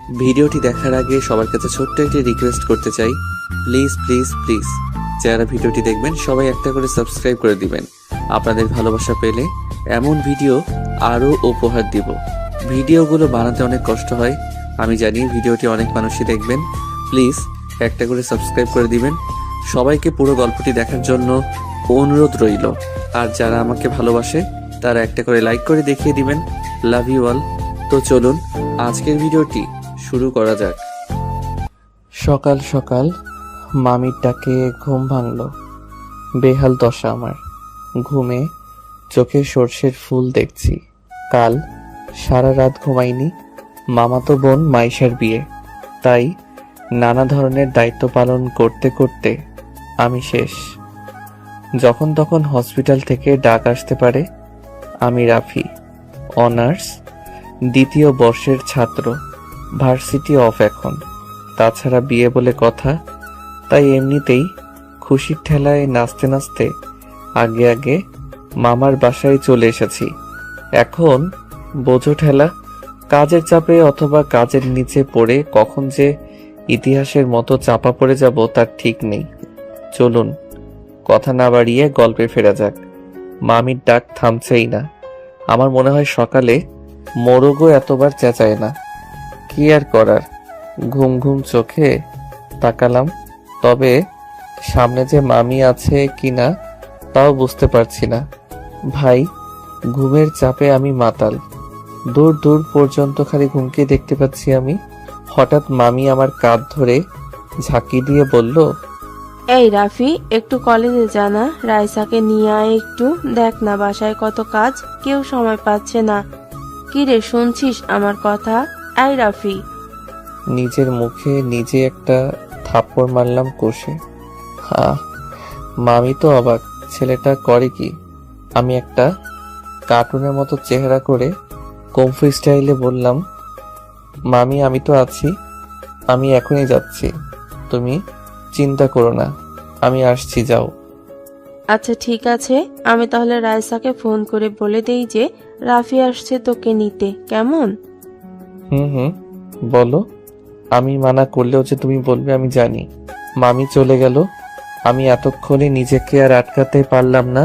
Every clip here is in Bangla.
ভিডিওটি দেখার আগে সবার কাছে ছোট্ট একটি রিকোয়েস্ট করতে চাই, প্লিজ প্লিজ প্লিজ যারা ভিডিওটি দেখবেন সবাই একটা করে সাবস্ক্রাইব করে দিবেন। আপনাদের ভালোবাসা পেলে এমন ভিডিও আরও উপহার দিব। ভিডিওগুলো বানাতে অনেক কষ্ট হয়, আমি জানি। ভিডিওটি অনেক মানুষই দেখবেন, প্লিজ একটা করে সাবস্ক্রাইব করে দিবেন। সবাইকে পুরো গল্পটি দেখার জন্য অনুরোধ রইল। আর যারা আমাকে ভালোবাসে তারা একটা করে লাইক করে দেখিয়ে দিবেন। Love you all. তো চলুন আজকের ভিডিওটি শুরু করা যাক। সকাল সকাল মামির ডাকে ঘুম ভাঙল। বেহাল দশা আমার। ঘুমে চোখে সর্ষের ফুল দেখছি। কাল সারা রাত ঘুমাইনি। মামাতো বোন মাইশার বিয়ে, তাই নানা ধরনের দায়িত্ব পালন করতে করতে আমি শেষ। যখন তখন হসপিটাল থেকে ডাক আসতে পারে। আমি রাফি, অনার্স দ্বিতীয় বর্ষের ছাত্র, ভার্সিটি অফ এখন। তাছাড়া বিয়ে বলে কথা, তাই এমনিতেই খুশির ঠেলায় নাচতে নাচতে আগে আগে মামার বাসায় চলে এসেছি। এখন বোঝো ঠেলা, কাজের চাপে অথবা কাজের নিচে পড়ে কখন যে ইতিহাসের মতো চাপা পড়ে যাব তার ঠিক নেই। চলুন কথা না বাড়িয়ে গল্পে ফেরা যাক। মামির ডাক থামছেই না। আমার মনে হয় সকালে মোরগও এতবার চেঁচায় না। কি আর করার, ঘুম ঘুম চোখে তাকালাম। তবে সামনে যে মামি আছে কিনা তাও বুঝতে পারছি না। ভাই, ঘুমের চাপে আমি মাতাল। দূর দূর পর্যন্ত খালি ঘুমকে দেখতে পাচ্ছি আমি। হঠাৎ মামি আমার কাঁধ ধরে ঝাঁকি দিয়ে বলল, এই রাফি, একটু কলেজে জানা, রাইসাকে নিয়ে আয় একটু। দেখ না বাসায় কত কাজ, কেউ সময় পাচ্ছে না। কি রে, শুনছিস আমার কথা? এই রাফি। নিজের মুখে নিজে একটা থাপ্পড় মারলাম কষে। মামি তো অবাক, ছেলেটা করে কি? আমি একটা কার্টুনের মতো চেহারা করে কমফু স্টাইলে বললাম, মামি আমি তো আছি, আমি এখনই যাচ্ছি, তুমি চিন্তা করো না, আমি আসছি, যাও। আচ্ছা ঠিক আছে, আমি তাহলে রাইসাকে ফোন করে বলে দেই যে রাফি আসছে তোকে নিতে, কেমন? হুম, বলো। আমি মানা করলেও যে তুমি বলবে আমি জানি। মামি চলে গেল। আমি এতক্ষণে নিজেকে আর আটকাতে পারলাম না।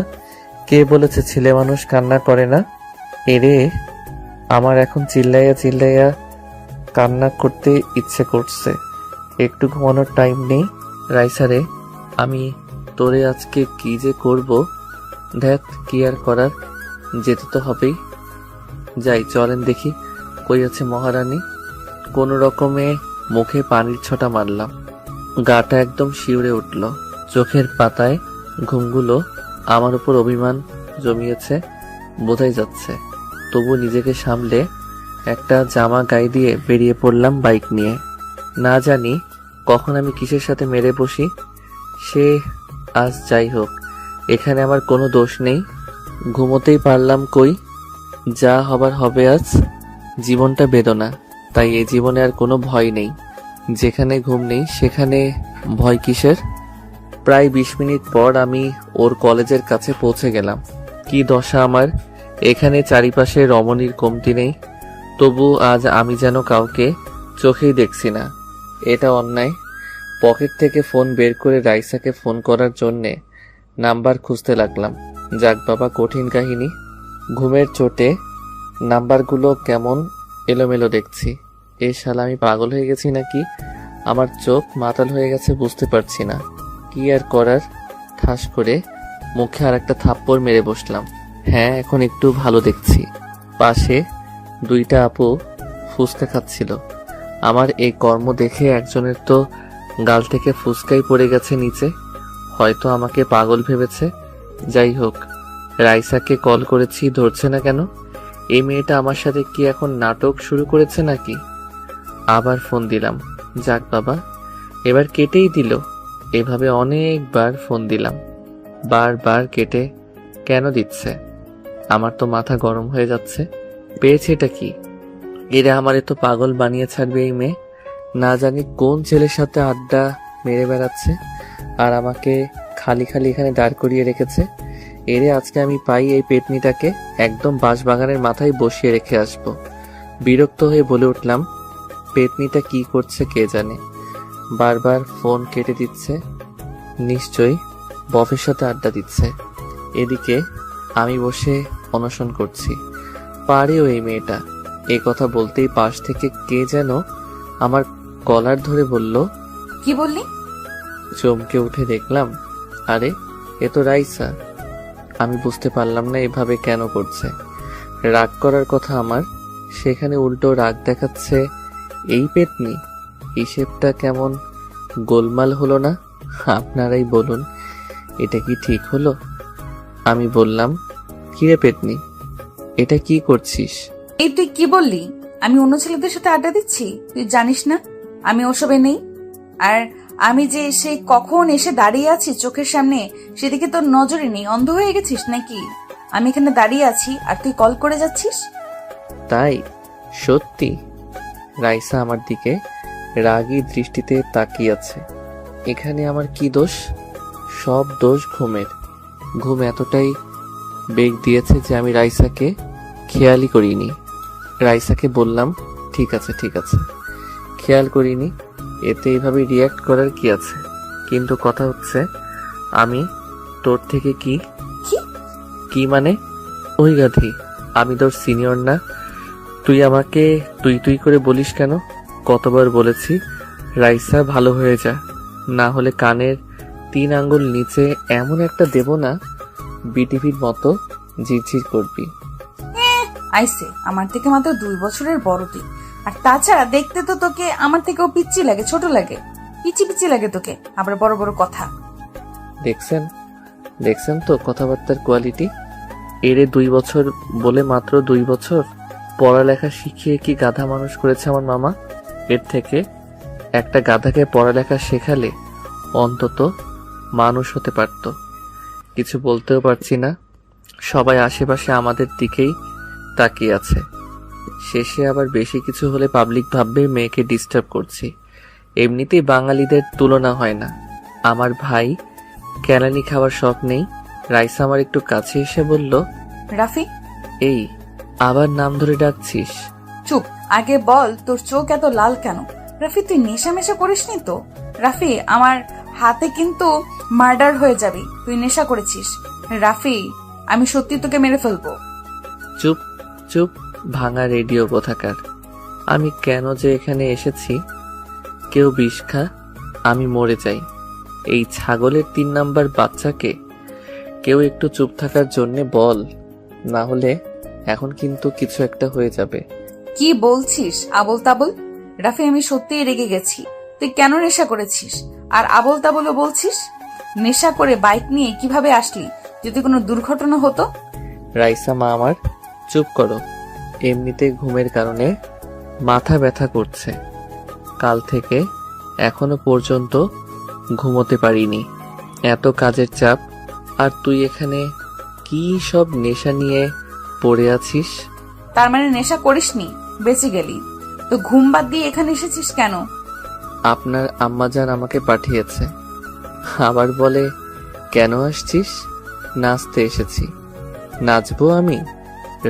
কে বলেছে ছেলে মানুষ কান্না করে না? এরে, আমার এখন চিল্লাইয়া চিল্লাইয়া কান্না করতে ইচ্ছে করছে। একটু ঘুমানোর টাইম নেই। রাইসারে, আমি তোরে আজকে কি যে করব। ধ্যাত, কি আর করার, যেতে তো হবেই। যাই, চলেন দেখি কই আছে মহারানী। কোনো রকমে মুখে পানির ছটা মারলাম। গাটা একদম শিউরে উঠল। চোখের পাতায় ঘুমগুলো আমার উপর অভিমান জমিয়েছে বোঝাই যাচ্ছে। তবু নিজেকে সামলে একটা জামা গায়ে দিয়ে বেরিয়ে পড়লাম বাইক নিয়ে। না জানি কখন আমি কিসের সাথে মেরে বসি। সে আজ যাই হোক, এখানে আমার কোনো দোষ নেই। ঘুমোতেই পারলাম কই, যা হবার হবে আজ। জীবনটা বেদনা, তাই এই জীবনে আর কোনো ভয় নেই। যেখানে ঘুম নেই সেখানে ভয় কিসের? প্রায় 20 মিনিট পর আমি ওর কলেজের কাছে পৌঁছে গেলাম। কি দশা আমার, এখানে চারিপাশে রমণীর কমতি নেই, তবু আজ আমি যেন কাউকে চোখেই দেখছি না। এটা অন্যায়। পকেট থেকে ফোন বের করে রাইসাকে ফোন করার জন্যে নাম্বার খুঁজতে লাগলাম। যাক বাবা, কঠিন কাহিনী। ঘুমের চোটে নাম্বারগুলো কেমন এলোমেলো দেখছি। এ শালা, আমি পাগল হয়ে গেছি নাকি? আমার চোখ মাতাল হয়ে গেছে, বুঝতে পারছি না। কি আর করার, ঠাস করে মুখে আর একটা থাপ্পড় মেরে বসলাম। হ্যাঁ, এখন একটু ভালো দেখছি। পাশে দুইটা আপু ফুচকা খাচ্ছিল। আমার এই কর্ম দেখে একজনের তো গাল থেকে ফুচকাই পড়ে গেছে নিচে। হয়তো আমাকে পাগল ভেবেছে। যাই হোক, রাইসাকে কল করেছি, ধরছে না কেন? এই মেয়েটা আমার সাথে কি এখন নাটক শুরু করেছে নাকি? আবার ফোন দিলাম। যাক বাবা, এবার কেটেই দিল। এভাবে অনেকবার ফোন দিলাম, বারবার কেটে কেন দিচ্ছে? আমার তো মাথা গরম হয়ে যাচ্ছে। পেয়েছে এটা কি? এরা আমার এত পাগল বানিয়ে ছাড়বে এই মেয়ে। না জানি কোন ছেলের সাথে আড্ডা মেরে বেড়াচ্ছে আর আমাকে খালি খালি এখানে দাঁড় করিয়ে রেখেছে। এরে আজকে আমি পাই এই পেটনিটাকে একদম বাঁশবাগানের মাথায় বসিয়ে রেখে আসব। বিরক্ত হয়ে বলে উঠলাম, পেতনিটা কি করছে কে জানে, বারবার ফোন কেটে দিচ্ছে। নিশ্চয়ই বফের সাথে আড্ডা দিচ্ছে। এদিকে আমি বসে অনশন করছি। পারেও এই মেয়েটা। এ কথা বলতেই পাশ থেকে কে যেন আমার কলার ধরে বলল। কি বললি? চমকে উঠে দেখলাম, আরে এ তো রাইসা। আমি বুঝতে পারলাম না এভাবে কেন করছে। রাগ করার কথা আমার, সেখানে উল্টো রাগ দেখাচ্ছে এই পেতনি। হিসেবটা কেমন গোলমাল হলো না? আপনারাই বলুন, এটা কি ঠিক হলো? আমি বললাম, কিরে পেতনি, এটা কি করছিস? এই তুই কি বললি? আমি অন্য ছেলেদের সাথে আড্ডা দিচ্ছি? তুই জানিস না আমি ওসবে নেই। আর আমি যে সেই কখন এসে দাঁড়িয়ে আছি চোখের সামনে, সেদিকে তোর নজরে নেই? অন্ধ হয়ে গেছিস নাকি? আমি এখানে দাঁড়িয়ে আছি আর তুই কল করে যাচ্ছিস। তাই? সত্যি? রাইসা আমার দিকে রাগী দৃষ্টিতে তাকিয়ে আছে। এখানে আমার কি দোষ? সব দোষ ঘুমের। ঘুম এতটাই বেগ দিয়েছে যে আমি রাইসাকে খেয়ালই করিনি। রাইসাকে বললাম, ঠিক আছে ঠিক আছে, খেয়াল করিনি। এতে এইভাবে রিয়াক্ট করার কি আছে? কিন্তু কথা হচ্ছে, আমি তোর থেকে কি কি মানে? ওই গাধি, আমি তোর সিনিয়র না? তুই আমাকে তুই তুই করে বলিস কেন? কতবার বলেছি রাইসা ভালো হয়ে যা, না হলে কানের 3 আঙ্গুল নিচে এমন একটা দেব না, বিটিভির মতো ঝিরঝির করবি। আইসে, আমার থেকে মাত্র 2 বছরের বড় তুই। আর তাছাড়া দেখতে তো তোকে আমার থেকেও পিচ্চি লাগে, ছোট লাগে, পিচি পিচি লাগে তোকে, আবার বড় বড় কথা। দেখছেন দেখছেন তো কথাবার্তার কোয়ালিটি? এরে 2 বছর বলে মাত্র 2 বছর? পড়ালেখা শিখিয়ে কি গাধা মানুষ করেছে আমার মামা? এর থেকে একটা গাধাকে পড়ালেখা শেখালে অন্তত মানুষ হতে পারত। কিছু বলতেও পারছি না। সবাই আশেপাশে আমাদের দিকেই তাকিয়ে আছে। শেষে আবার বেশি কিছু হলে পাবলিক ভাববে মেয়েকে ডিস্টার্ব করছি। এমনিতেই বাঙালিদের তুলনা হয় না। আমার ভাই কেলানি খাওয়ার শখ নেই। রাইসা আমার একটু কাছে এসে বলল, রাফি, এই আবার নাম ধরে ডাকছিস? চুপ, আগে বল তোর চোখ এত লাল কেন? রাফি, তুই নেশা মেশা করিসনি তো? রাফি, আমার হাতে কিন্তু মার্ডার হয়ে যাবি। তুই নেশা করেছিস রাফি, আমি সত্যি তোকে মেরে ফেলবো। চুপ চুপ, ভাঙা রেডিও কোথাকার। আমি কেন যে এখানে এসেছি? কেউ বিষ খা, আমি মরে যাই। এই ছাগলের 3 নাম্বার বাচ্চাকে কেউ একটু চুপ থাকার জন্যে বল, না হলে এখন কিন্তু কিছু একটা হয়ে যাবে। কি বলছিস আবল তাবল? রাফি, আমি সত্যিই রেগে গেছি। তুই কেন নেশা করেছিস আর আবল তাবলও বলছিস? নেশা করে বাইক নিয়ে কিভাবে আসলি? যদি কোনো দুর্ঘটনা হতো? রাইসা মা আমার, চুপ করো। এমনিতে ঘুমের কারণে মাথা ব্যথা করছে। কাল থেকে এখনো পর্যন্ত ঘুমোতে পারিনি, এত কাজের চাপ। আর তুই এখানে কি সব নেশা নিয়ে পড়ে আছিস? তার মানে নেশা করিসনি, বেঁচে গেলি। তো ঘুম বাদ দিয়ে এখানে এসেছিস কেন? আপনার আম্মাজান আমাকে পাঠিয়েছে। আবার বলে, কেন আসছিস? নাচতে এসেছি। নাচবো আমি?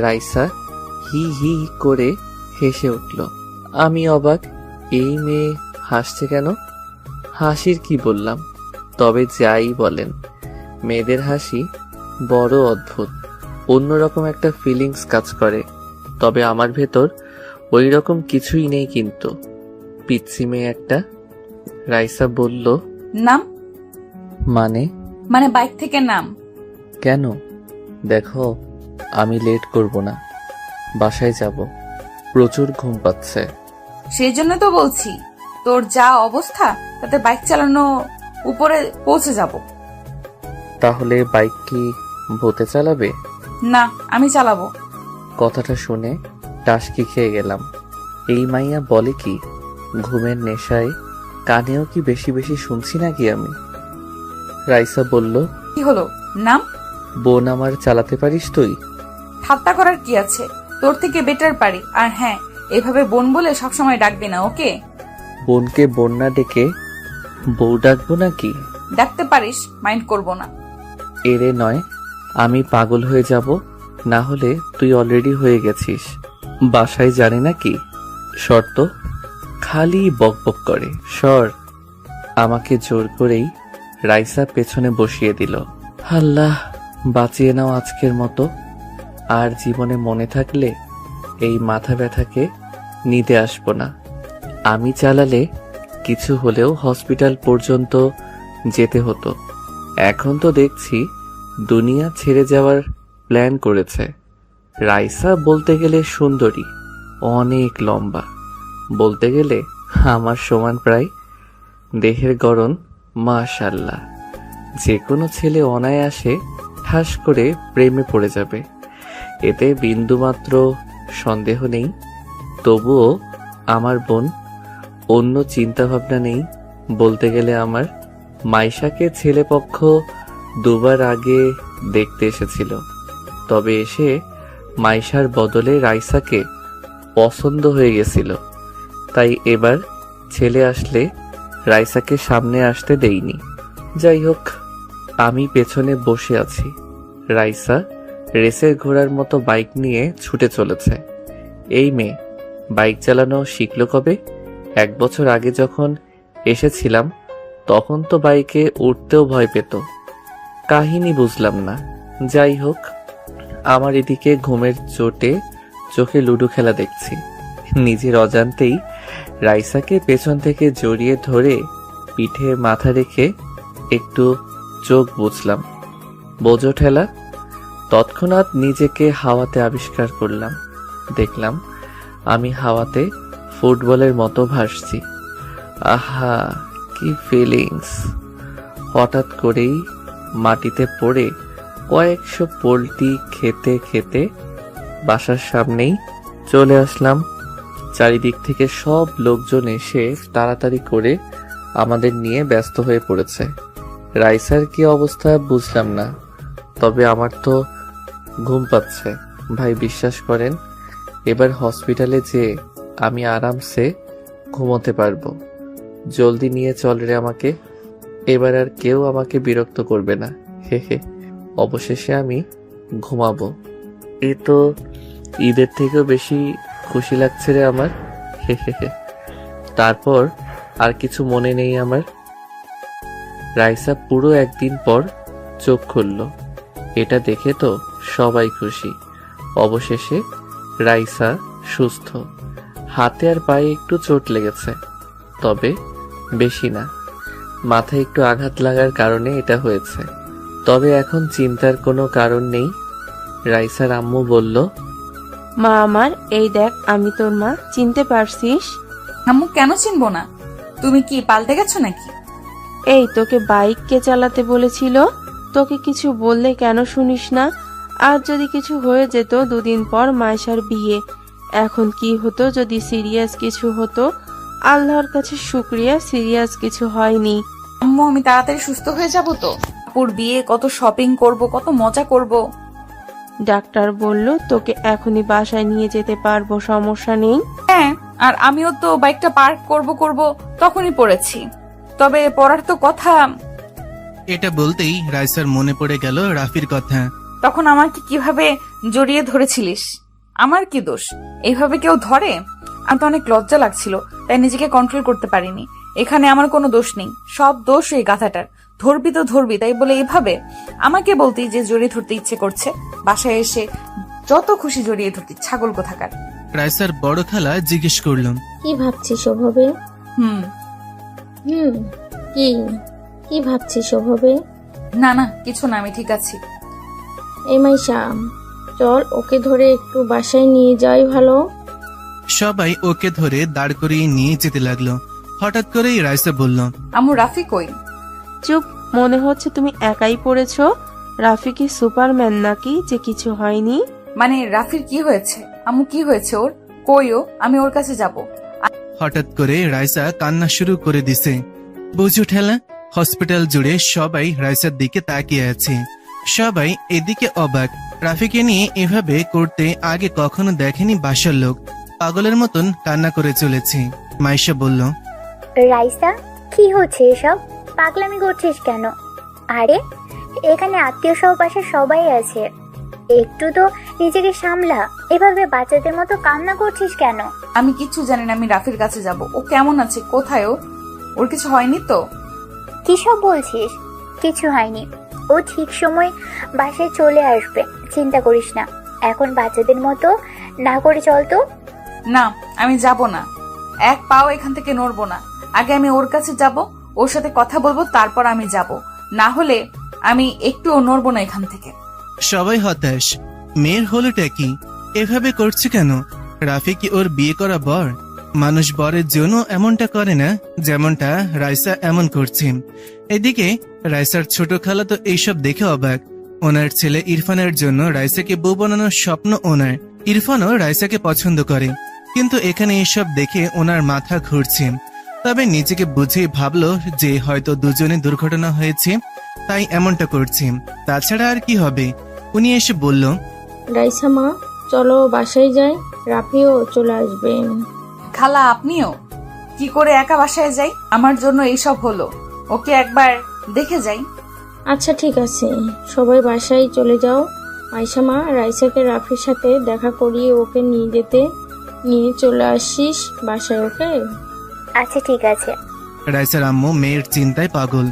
রাইসা হি হি করে হেসে উঠল। আমি অবাক, এই মেয়ে হাসছে কেন? হাসির কি বললাম? তবে যাই বলেন, মেয়েদের হাসি বড় অদ্ভুত, অন্যরকম একটা ফিলিংস কাজ করে। তবে আমার ভেতর ওই রকম কিছুই নেই। কিন্তু পিচ্ছি মেয়ে একটা। রাইসা বলল, নাম? মানে বাইক থেকে নাম। কেন? দেখো, আমি লেট করব না, বাসায় যাব। প্রচুর ঘুম পাচ্ছে। সেই জন্য তো বলছি, তোর যা অবস্থা তাতে বাইক চালানো উপরে পৌঁছে যাব। তাহলে বাইক কি ভূতে চালাবে? না, আমি চালাবো। কথাটা শুনে টাসকি খেয়ে গেলাম। এই মাইয়া বলে কি? ঘুমের নেশায় কানেও কি বেশি বেশি শুনছি নাকি আমি? রাইসা বলল, কি হলো? নাম? বোন আমার চালাতে পারিস তুই? ঠাট্টা করার কি আছে? তোর থেকে বেটার পারি। আর হ্যাঁ, এভাবে বোন বলে সবসময় ডাকবি না, ওকে? বোনকে বোন না ডেকে বউ ডাকবো নাকি? ডাকতে পারিস, মাইন্ড করব না। এরে নয়, আমি পাগল হয়ে যাব। না হলে তুই অলরেডি হয়ে গেছিস। বাসায় জানি নাকি শর্ত? খালি বকবক করে। সর। আমাকে জোর করেই রাইসা পেছনে বসিয়ে দিল। আল্লাহ, বাঁচিয়ে নাও আজকের মতো। আর জীবনে মনে থাকলে এই মাথা ব্যথাকে নিতে আসবো না। আমি চালালে কিছু হলেও হসপিটাল পর্যন্ত যেতে হতো। এখন তো দেখছি দুনিয়া ছেড়ে যাওয়ার প্ল্যান করেছে। রাইসা বলতে গেলে সুন্দরী, অনেক লম্বা, বলতে গেলে আমার সমান প্রায়। দেহের গড়ন মাশাআল্লাহ। যে কোনো ছেলে অনায়াসে ঠাস করে প্রেমে পড়ে যাবে, এতে বিন্দুমাত্র সন্দেহ নেই। তবুও আমার বোন, অন্য চিন্তাভাবনা নেই। বলতে গেলে আমার মাইশাকে ছেলেপক্ষ দুবার আগে দেখতে এসেছিল, তবে এসে মাইশার বদলে রাইসাকে পছন্দ হয়ে গেছিল। তাই এবার ছেলে আসলে রাইসাকে সামনে আসতে দেইনি। যাই হোক, আমি পেছনে বসে আছি। রাইসা রেসের ঘোড়ার মতো বাইক নিয়ে ছুটে চলেছে। এই মেয়ে বাইক চালানো শিখলো কবে? 1 বছর আগে যখন এসেছিলাম তখন তো বাইকে উঠতেও ভয় পেত। কাহিনী বুঝলাম না। যাই হোক, আমার এদিকে ঘুমের চোটে চোখে লুডো খেলা দেখছি। নিজের অজান্তেই রাইসাকে পেছন থেকে জড়িয়ে ধরে পিঠে মাথা রেখে একটু চোখ বুঝলাম। বোঝো ঠেলা। তৎক্ষণাৎ নিজেকে হাওয়াতে আবিষ্কার করলাম। দেখলাম আমি হাওয়াতে ফুটবলের মতো ভাসছি। আহা, কি ফিলিংস! হঠাৎ করেই মাটিতে পড়ে কয়েকশো পোল্টি খেতে খেতে বাসার সামনেই চলে আসলাম। চারিদিক থেকে সব লোকজন এসে তাড়াতাড়ি করে আমাদের নিয়ে ব্যস্ত হয়ে পড়েছে। রাইসার কি অবস্থা বুঝলাম না, তবে আমার তো ঘুম পাচ্ছে। ভাই বিশ্বাস করেন, এবার হসপিটালে যেয়ে আমি আরামসে ঘুমোতে পারবো। জলদি নিয়ে চল রে আমাকে। এবার আর কেউ আমাকে বিরক্ত করবে না। হে হে। অবশেষে আমি ঘুমাবো। এ তো ঈদের থেকেও বেশি খুশি লাগছে রে আমার। হে হে হে। তারপর আর কিছু মনে নেই আমার। রাইসা পুরো 1 দিন পর চোখ খুলল। এটা দেখে তো সবাই খুশি। অবশেষে রাইসা সুস্থ। হাতে আর পায়ে একটু চোট লেগেছে, তবে বেশি না। মাথায় একটু আঘাত লাগার কারণে এটা হয়েছে, তবে এখন চিন্তার কোনো কারণ নেই। রাইসার আম্মু বলল, মা আমার, এই দেখ আমি তোর মা, চিনতে পারছিস? আম্মু কেন চিনবো না? তুমি কি পাল্টে গেছো নাকি? এই তোকে বাইক কে চালাতে বলেছিল? তোকে কিছু বললে কেন শুনিস না? আর যদি কিছু হয়ে যেত 2 দিন পর মাইশার বিয়ে, এখন কি হতো যদি সিরিয়াস কিছু হতো? আল্লাহর কাছে শুকরিয়া, সিরিয়াস কিছু হয়নি। আম্মু, আমি তাড়াতাড়ি সুস্থ হয়ে যাব তো? আপুর বিয়ে, কত শপিং করব, কত মজা করব। ডাক্তার বলল তোকে এখনই বাসায় নিয়ে যেতে পারবো, সমস্যা নেই। হ্যাঁ, আর আমিও তো বাইকটা পার্ক করব তখনই পড়েছি। তবে পড়ার তো কথা। এটা বলতেই রাইসার মনে পড়ে গেল রাফির কথা। তখন আমাকে কিভাবে জড়িয়ে ধরেছিলিস? আমার কি দোষ? এইভাবে কেউ ধরে? আমার তো অনেক লজ্জা লাগছিল, তাই নিজেকে কন্ট্রোল করতে পারিনি। এখানে আমার কোনো দোষ নেই, সব দোষ এই গাধাটার। ধরবি তো ধরবি, তাই বলে এভাবে আমাকে বলতি যে জড়িয়ে ধরতে ইচ্ছে করছে। বাসায় এসে যত খুশি জড়িয়ে ধরতি, ছাগল কোথাকার। রাইসার বড় খালা জিজ্ঞেস করলাম, কি ভাবছিস ওভাবে? হুম কি কি ভাবছিস ওভাবে? না না, কিছু না, আমি ঠিক আছি। এই মাইশা, চল ওকে ধরে একটু বাসায় নিয়ে যাই ভালো। সবাই ওকে ধরে দাঁড় করিয়ে নিয়ে যেতে লাগলো। হঠাৎ করেই রাইসা বলল, আম্মু, রাফি কই? চুপ, মনে হচ্ছে তুমি একাই পড়েছো। রাফি কি সুপারম্যান নাকি যে কিছু হয়নি? মানে রাফির কি হয়েছে? আম্মু, কি হয়েছে ওর? কইও, আমি ওর কাছে যাব। হঠাৎ করে রাইসা কান্না শুরু করে দিছে। বুঝো ঠেলা, হসপিটাল জুড়ে সবাই রাইসার দিকে তাকিয়ে আছে। সবাই এদিকে অবাক। রাফিকে নিয়ে এভাবে করতে আগে কখনো দেখেনি বাসার লোক। পাগলের মতন কান্না করে চলেছে। মাইশা বলল, রাইসা, কি হচ্ছে এসব? পাগলামি করছিস কেন? আরে এখানে আত্মীয় সহ পাশে সবাই আছে, একটু তো নিজেকে সামলা। এভাবে বাচ্চাদের মতো কান্না করছিস কেন? আমি কিচ্ছু জানি না। আমি রাফির কাছে যাব। ও কেমন আছে, কোথায় ও? ওর কিছু হয়নি তো? কি সব বলছিস? কিছু হয়নি। ও ঠিক সময় বাসায় চলে আসবে, চিন্তা করিস না। এখন বাচ্চাদের মতো না করে চল তো। না, আমি যাব না। এক পাও এখান থেকে নড়বো না। আগে আমি ওর কাছে যাব, ওর সাথে কথা বলবো, তারপর আমি যাব। না হলে আমি একটুও নড়বো না এখান থেকে। সবাই হতাশ। মেয়ের হলোটা কি? এভাবে করছে কেন? রাফি কি ওর বিয়ে করা বর? মানুষ বরের জন্য এমনটা করে না, যেমনটা রাইসা এমন করছে। এদিকে রাইসার ছোট খালা তো এইসব দেখে অবাক। ওনার ছেলে ইরফানের জন্য রাইসাকে বউ বানানোর স্বপ্ন ওনার। ইরফানও রাইসাকে পছন্দ করে, কিন্তু এখানে এসব দেখে ওনার মাথা ঘুরছে। তবে নিজেকে বুঝেই ভাবলো যে হয়তো দুজনে দুর্ঘটনা হয়েছে, তাই এমনটা করছে। তাছাড়া আর কি হবে। উনি এসে বলল, রাইসা মা, চলো বাসায় যাই, রাফিও চলে আসবেন। খালা, আপনিও? কি করে একা বাসায় যাই? আমার জন্য এইসব হলো। ওকে একবার দেখে যাই। আচ্ছা ঠিক আছে, সবাই বাসায় চলে যাও। আয়শা মা, রাইসাকে রাফির সাথে দেখা করিয়ে ওকে নিয়ে চলে আসিস বাসায়, ওকে? আচ্ছা ঠিক আছে। রাইসার আম্মু মেয়ের চিন্তায় পাগল।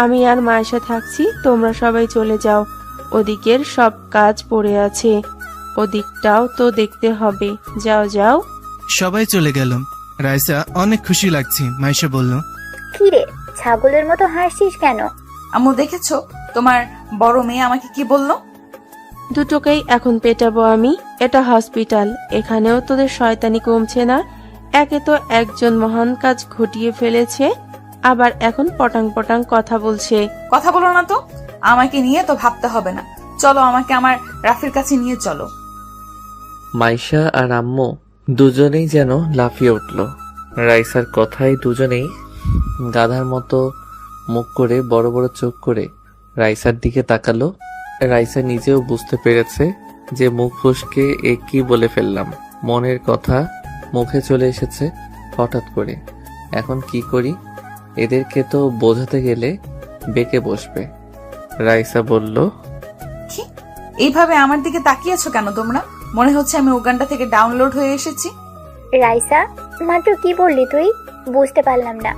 আমি আর মায়েশা থাকছি, তোমরা সবাই চলে যাও। ওদিকের সব কাজ পড়ে আছে, ওদিকটাও তো দেখতে হবে। যাও যাও। সবাই চলে গেল। রাইসা অনেক খুশি লাগছে। মাইশা বলল, কি রে, ছাগলের মতো হাসছিস কেন? আম্মু, দেখেছো তোমার বড় মেয়ে আমাকে কি বললো? দুটোকেই এখন পেটাবো আমি। এটা হসপিটাল, এখানেও তোদের শয়তানি কমছে না। একে তো একজন মহান কাজ ঘটিয়ে ফেলেছে, আবার এখন পটাং পটাং কথা বলছে। কথা বলো না তো। আমাকে নিয়ে তো ভাবতে হবে না। চলো, আমাকে আমার রাফির কাছে নিয়ে চলো। মাইশা আর আম্মু দুজনেই যেন লাফিয়ে উঠল। রাইসার কথায় দুজনেই গাধার মতো মুখ করে বড় বড় চোখ করে রাইসার দিকে তাকালো। রাইসা নিজেও বুঝতে পেরেছে যে মুখ ফসকে কি বলে ফেললাম। মনের কথা মুখে চলে এসেছে হঠাৎ করে। এখন কি করি? এদেরকে তো বোঝাতে গেলে বেঁকে বসবে। রাইসা বলল, কি এইভাবে আমার দিকে তাকিয়েছো কেন তোমরা? মনে হচ্ছে আমি উগান্ডা থেকে ডাউনলোড হয়ে এসেছি। রাইসা, মাত্র কি বললি তুই? বুঝতে পারলাম না।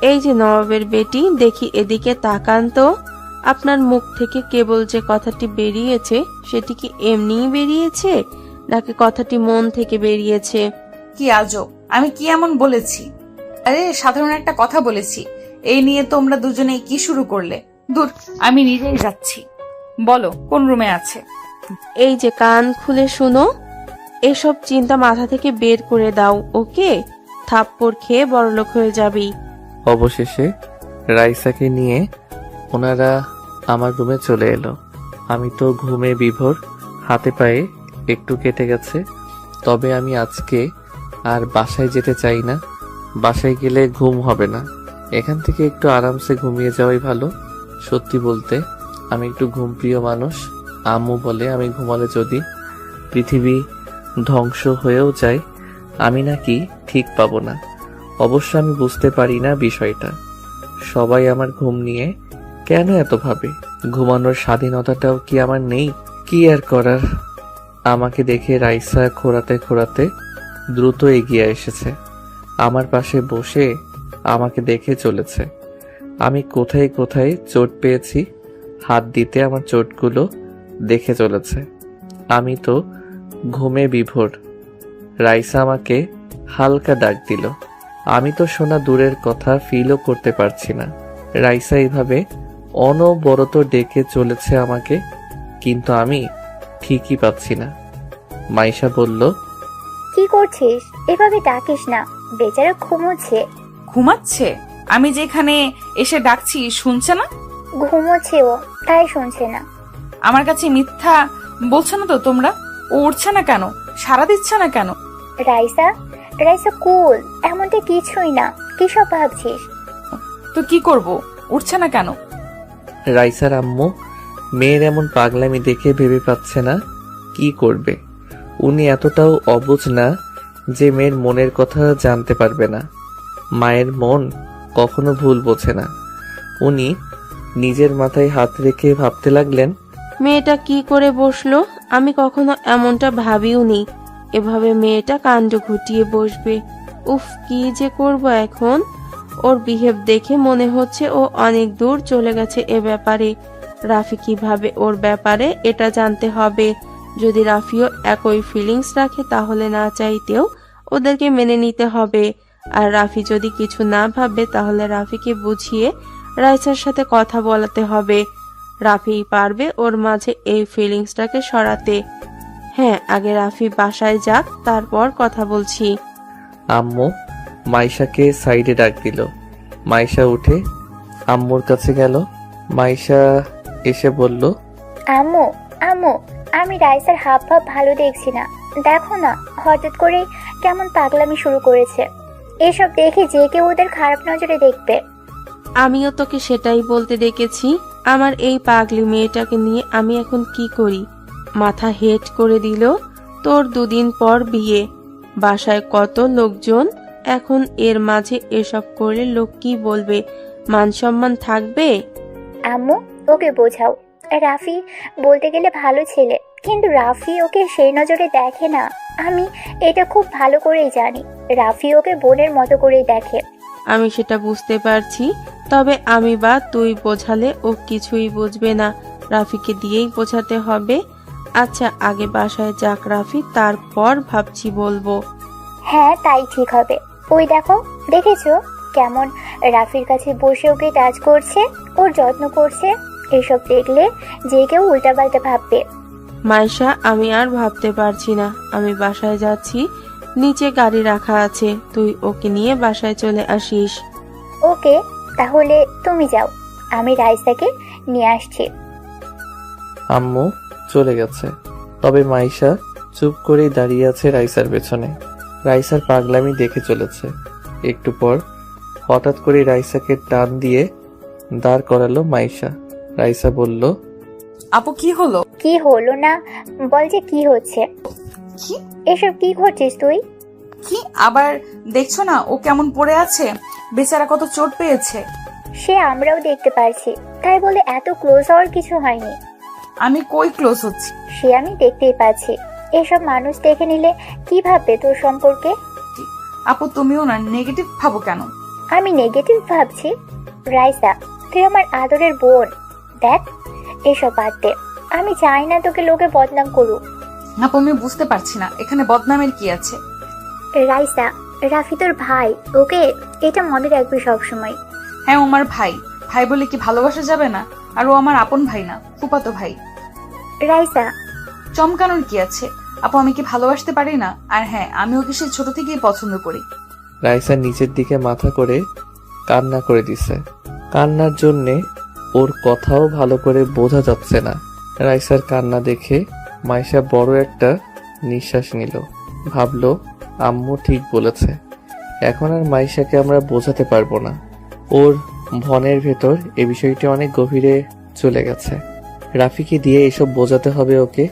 এই যে নবাবের বেটি, দেখি এদিকে তাকান তো। আপনার মুখ থেকে কেবল যে কথাটি বেরিয়েছে সেটি কি এমনিই বেরিয়েছে, নাকি কথাটি মন থেকে বেরিয়েছে? কি আজব! আমি কি এমন বলেছি? আরে সাধারণ একটা কথা বলেছি। এই নিয়ে তোমরা দুজনেই কি শুরু করলে? দূর, আমি নিজেই যাচ্ছি। বলো, কোন রুমে আছে? এই যে কান খুলে শুনো, এসব চিন্তা মাথা থেকে বের করে দাও, ওকে? থাপ্পড় খেয়ে বড়লোক হয়ে যাবি। অবশেষে রাইসাকে নিয়ে ওনারা আমার রুমে চলে এলো। আমি তো ঘুমে বিভোর, হাতে পায়ে একটু কেটে গেছে। তবে আমি আজকে আর বাসায় যেতে চাই না। বাসায় গেলে ঘুম হবে না। এখান থেকে একটু আরামসে ঘুমিয়ে যাওয়াই ভালো। সত্যি বলতে আমি একটু ঘুমপ্রিয় মানুষ। আম্মু বলে আমি ঘুমালে যদি পৃথিবী ধ্বংস হয়েও যায় আমি নাকি ঠিক পাবো না। অবশ্য আমি বুঝতে পারি না বিষয়টা। সবাই আমার ঘুম নিয়ে কেন এত ভাবে? ঘুমানোর স্বাধীনতাটাও কি আমার নেই? কি আর করার। আমাকে দেখে রাইসা খোঁড়াতে খোঁড়াতে দ্রুত এগিয়ে এসেছে। আমার পাশে বসে আমাকে দেখে চলেছে। আমি কোথায় কোথায় চোট পেয়েছি হাত দিতে আমার চোটগুলো দেখে চলেছে। আমি তো ঘুমে বিভোর। রাইসা আমাকে হালকা ডাক দিল। আমি তো শোনা দূরের কথা ফিলও করতে পারছি না। রাইসা এইভাবে অনবরত ডেকে চলেছে আমাকে, কিন্তু আমি ঠিকই পাচ্ছি না। মাইশা বলল, কি করছিস? এভাবে ডাকিস না, বেচারা ঘুমোচ্ছে। ঘুমাচ্ছে? আমি যেখানে এসে ডাকছি শুনছে না? ঘুমোচ্ছে ও, তাই শুনছে না। আমার কাছে মিথ্যা বলছো না তো তোমরা? ও উঠছে না কেন? সাড়া দিচ্ছে না কেন? রাইসা, রাইসা কুল, এমনটা কিছুই না। কি সব ভাবছিস? তো কি করব? উঠছে না কেন? রাইসার আম্মু মেয়ের এমন পাগলামি দেখে ভেবে পাচ্ছে না কি করবে। উনি এতটাও অবুঝ না যে মেয়ের মনের কথা জানতে পারবে না। মায়ের মন কখনো ভুল বোঝে না। উনি নিজের মাথায় হাত রেখে ভাবতে লাগলেন, মেয়েটা কি করে বসলো? আমি কখনো এমনটা ভাবিওনি। এভাবে মেয়েটা কাণ্ড ঘটিয়ে বসবে। উফ, কি যে করব এখন। ওর বিহেভ দেখে মনে হচ্ছে ও অনেক দূর চলে গেছে এ ব্যাপারে। রাফি কিভাবে ওর ব্যাপারে এটা জানতে হবে। যদি রাফিও একই ফিলিংস রাখে তাহলে না চাইতেও ওদেরকে মেনে নিতে হবে। আর রাফি যদি কিছু না ভাবে তাহলে রাফিকে বুঝিয়ে রাইসার সাথে কথা বলাতে হবে। রাফি পারবে ওর মাঝে এই ফিলিংসটাকে সরাতে। হ্যাঁ, আগে রাফি বাসায় যাক, তারপর কথা বলছি। আম্মু মাইশাকে সাইডে ডাক দিল। মাইশা উঠে আম্মুর কাছে গেল। মাইশা এসে বলল, আম্মু আম্মু, আমি রাইসার হাব ভাব ভালো দেখছি না। দেখো না, হঠাৎ করে কেমন পাগলামি শুরু করেছে। এসব দেখে যে কেউ ওদের খারাপ নজরে দেখবে। আমিও তোকে সেটাই বলতে ডেকেছি। আমার এই পাগলি মেয়েটাকে নিয়ে আমি এখন কি করি? মাথা হেট করে দিল। তোর 2 দিন পর বিয়ে, বাসায় কত লোকজন, এখন এর মাঝে এসব করলে লোক কি বলবে? মান সম্মান থাকবে? আম্মু, ওকে বোঝাও। রাফি বলতে গেলে ভালো ছেলে, কিন্তু রাফি ওকে সেই নজরে দেখে না। আমি এটা খুব ভালো করেই জানি। রাফি ওকে বোনের মতো করেই দেখে। আমি সেটা বুঝতে পারছি, তবে আমি বা তুই বোঝালে ও কিছুই বুঝবে না। রাফিকে দিয়েই বোঝাতে হবে। আচ্ছা, আগে বাসায় যাক রাফি, তারপর ভাবছি বলবো। হ্যাঁ, তাই ঠিক হবে। ওই দেখো, দেখেছো কেমন রাফির কাছে বসে ওকে টাচ করছে, ওর যত্ন করছে। এসব দেখলে যে কেউ উল্টাপাল্টা ভাববে। মাইশা, আমি আর ভাবতে পারছি না। আমি বাসায় যাচ্ছি, নিচে গাড়ি রাখা আছে, তুই ওকে নিয়ে বাসায় চলে আসিস। ওকে, তাহলে তুমি যাও, আমি রাইসাকে নিয়ে আসছি। আম্মু চলে গেছে। তবে মাইশা চুপ করেই দাঁড়িয়ে আছে রাইসার পেছনে। রাইসার পাগলামি দেখে চলেছে। একটু পর হঠাৎ করে রাইসাকে টান দিয়ে দাঁড় করালো মাইশা। রাইসা বলল, আপু কি হলো? কি হলো না বল, যে কি হচ্ছে? কি এসব কি করছিস তুই? কি আবার দেখছো না ও কেমন পড়ে আছে? বেচারা কত চোট পেয়েছে। সে আমরাও দেখতে পারছি, তাই বলে এত ক্লোজ হওয়ার কিছু হয়নি। আমি কই ক্লোজ হচ্ছি? সে আমি দেখতেই পাচ্ছি। এসব মানুষ দেখে নিলে কি ভাববে তোর সম্পর্কে? আপু তুমিও না নেগেটিভ ভাবো কেন? আমি নেগেটিভ ভাবছি? রাইসা, তুই আমার আদরের বোন। দেখ, এসব বাদ দে। আমি চাই না তোকে লোকে বদনাম করুক। আপু আমি বুঝতে পারছি না এখানে বদনামের কি আছে। রাইসা, রাফি তোর ভাই, ওকে এটা মনে রাখবি সবসময়। হ্যাঁ, ও আমার ভাই। ভাই বলে কি ভালোবাসা যাবে না? আর ও আমার আপন ভাই না, ফুফাতো ভাই। রাইসা, চমকানোর কি আছে? আপু আমি কি ভালোবাসতে পারি না? আর হ্যাঁ, আমি ওকে সেই ছোট থেকেই পছন্দ করি। রাইসা নিচের দিকে মাথা করে কান্না করে দিছে। কান্নার জন্যে ওর কথাও ভালো করে বোঝা যাচ্ছে না। রাইসার কান্না দেখে মাইশা বড় একটা নিঃশ্বাস নিল। ভাবলো আম্মু ঠিক বলেছে, এখন আর মাইশাকে আমরা বোঝাতে পারবো না। ওর ভনের ভেতর এ বিষয়টি অনেক গভীরে চলে গেছে। রাফিকে দিয়ে এসব বোঝাতে হবে ওকে।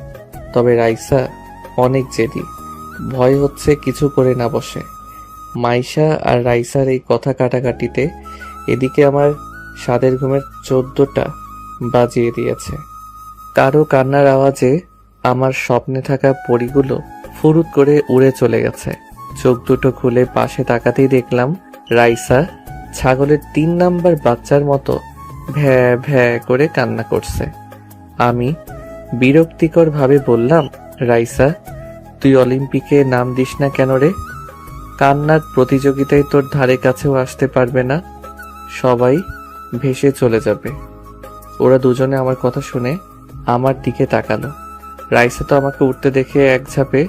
তবে রাইসা অনেক জেদি, ভয় হচ্ছে কিছু করে না বসে। মাইশা আর রাইসার এই কথা কাটাকাটিতে এদিকে আমার সাদের ঘুমের 14টা বাজিয়ে দিয়েছে। কারো কান্নার আওয়াজে আমার স্বপ্নে থাকা পরীগুলো ফুরুত করে উড়ে চলে গেছে। চোখ দুটো খুলে পাশে তাকাতেই দেখলাম রাইসা ছাগলের 3 নাম্বার বাচ্চার মতো ভ্যা ভ্যা করে কান্না করছে। আমি বিরক্তিকর ভাবে বললাম, রাইসা তুই অলিম্পিকে নাম দিস না কেন রে? কান্নার প্রতিযোগিতায় তোর ধারে কাছেও আসতে পারবে না, সবাই ভেসে চলে যাবে। ওরা দুজনে আমার কথা শুনে আমার দিকে তাকালো। রাইসা তো আমাকে উঠতে দেখে এক ঝাপে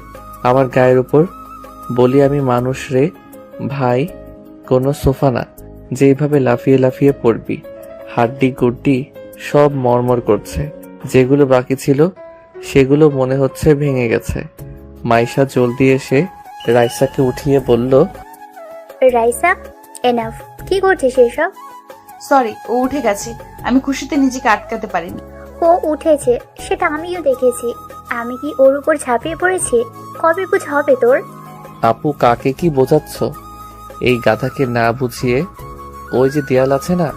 আমার গায়ের উপর। বলি, আমি মানুষ রে ভাই, কোনো সোফা না যে এইভাবে লাফিয়ে লাফিয়ে পড়বি। হাড্ডি গুড্ডি সব মরমর করছে, যেগুলো বাকি ছিল সেগুলো মনে হচ্ছে ভেঙে গেছে। মাইশা জলদি এসে রাইসাকে উঠিয়ে বলল, রাইসা, এনাফ। কি করছিস এসব? সরি, ও উঠে গেছে। আমি খুশিতে নিজেকে আটকাতে পারিনি। ও উঠেছে সেটা আমিও দেখেছি। আমি কি ওর উপর ঝাঁপিয়ে পড়েছি? কবে বুঝ হবে তোর? আপু কাকে কি বোঝাচ্ছ? এই গাধাকে না বুঝিয়ে ওই যে দেয়াল আছে না,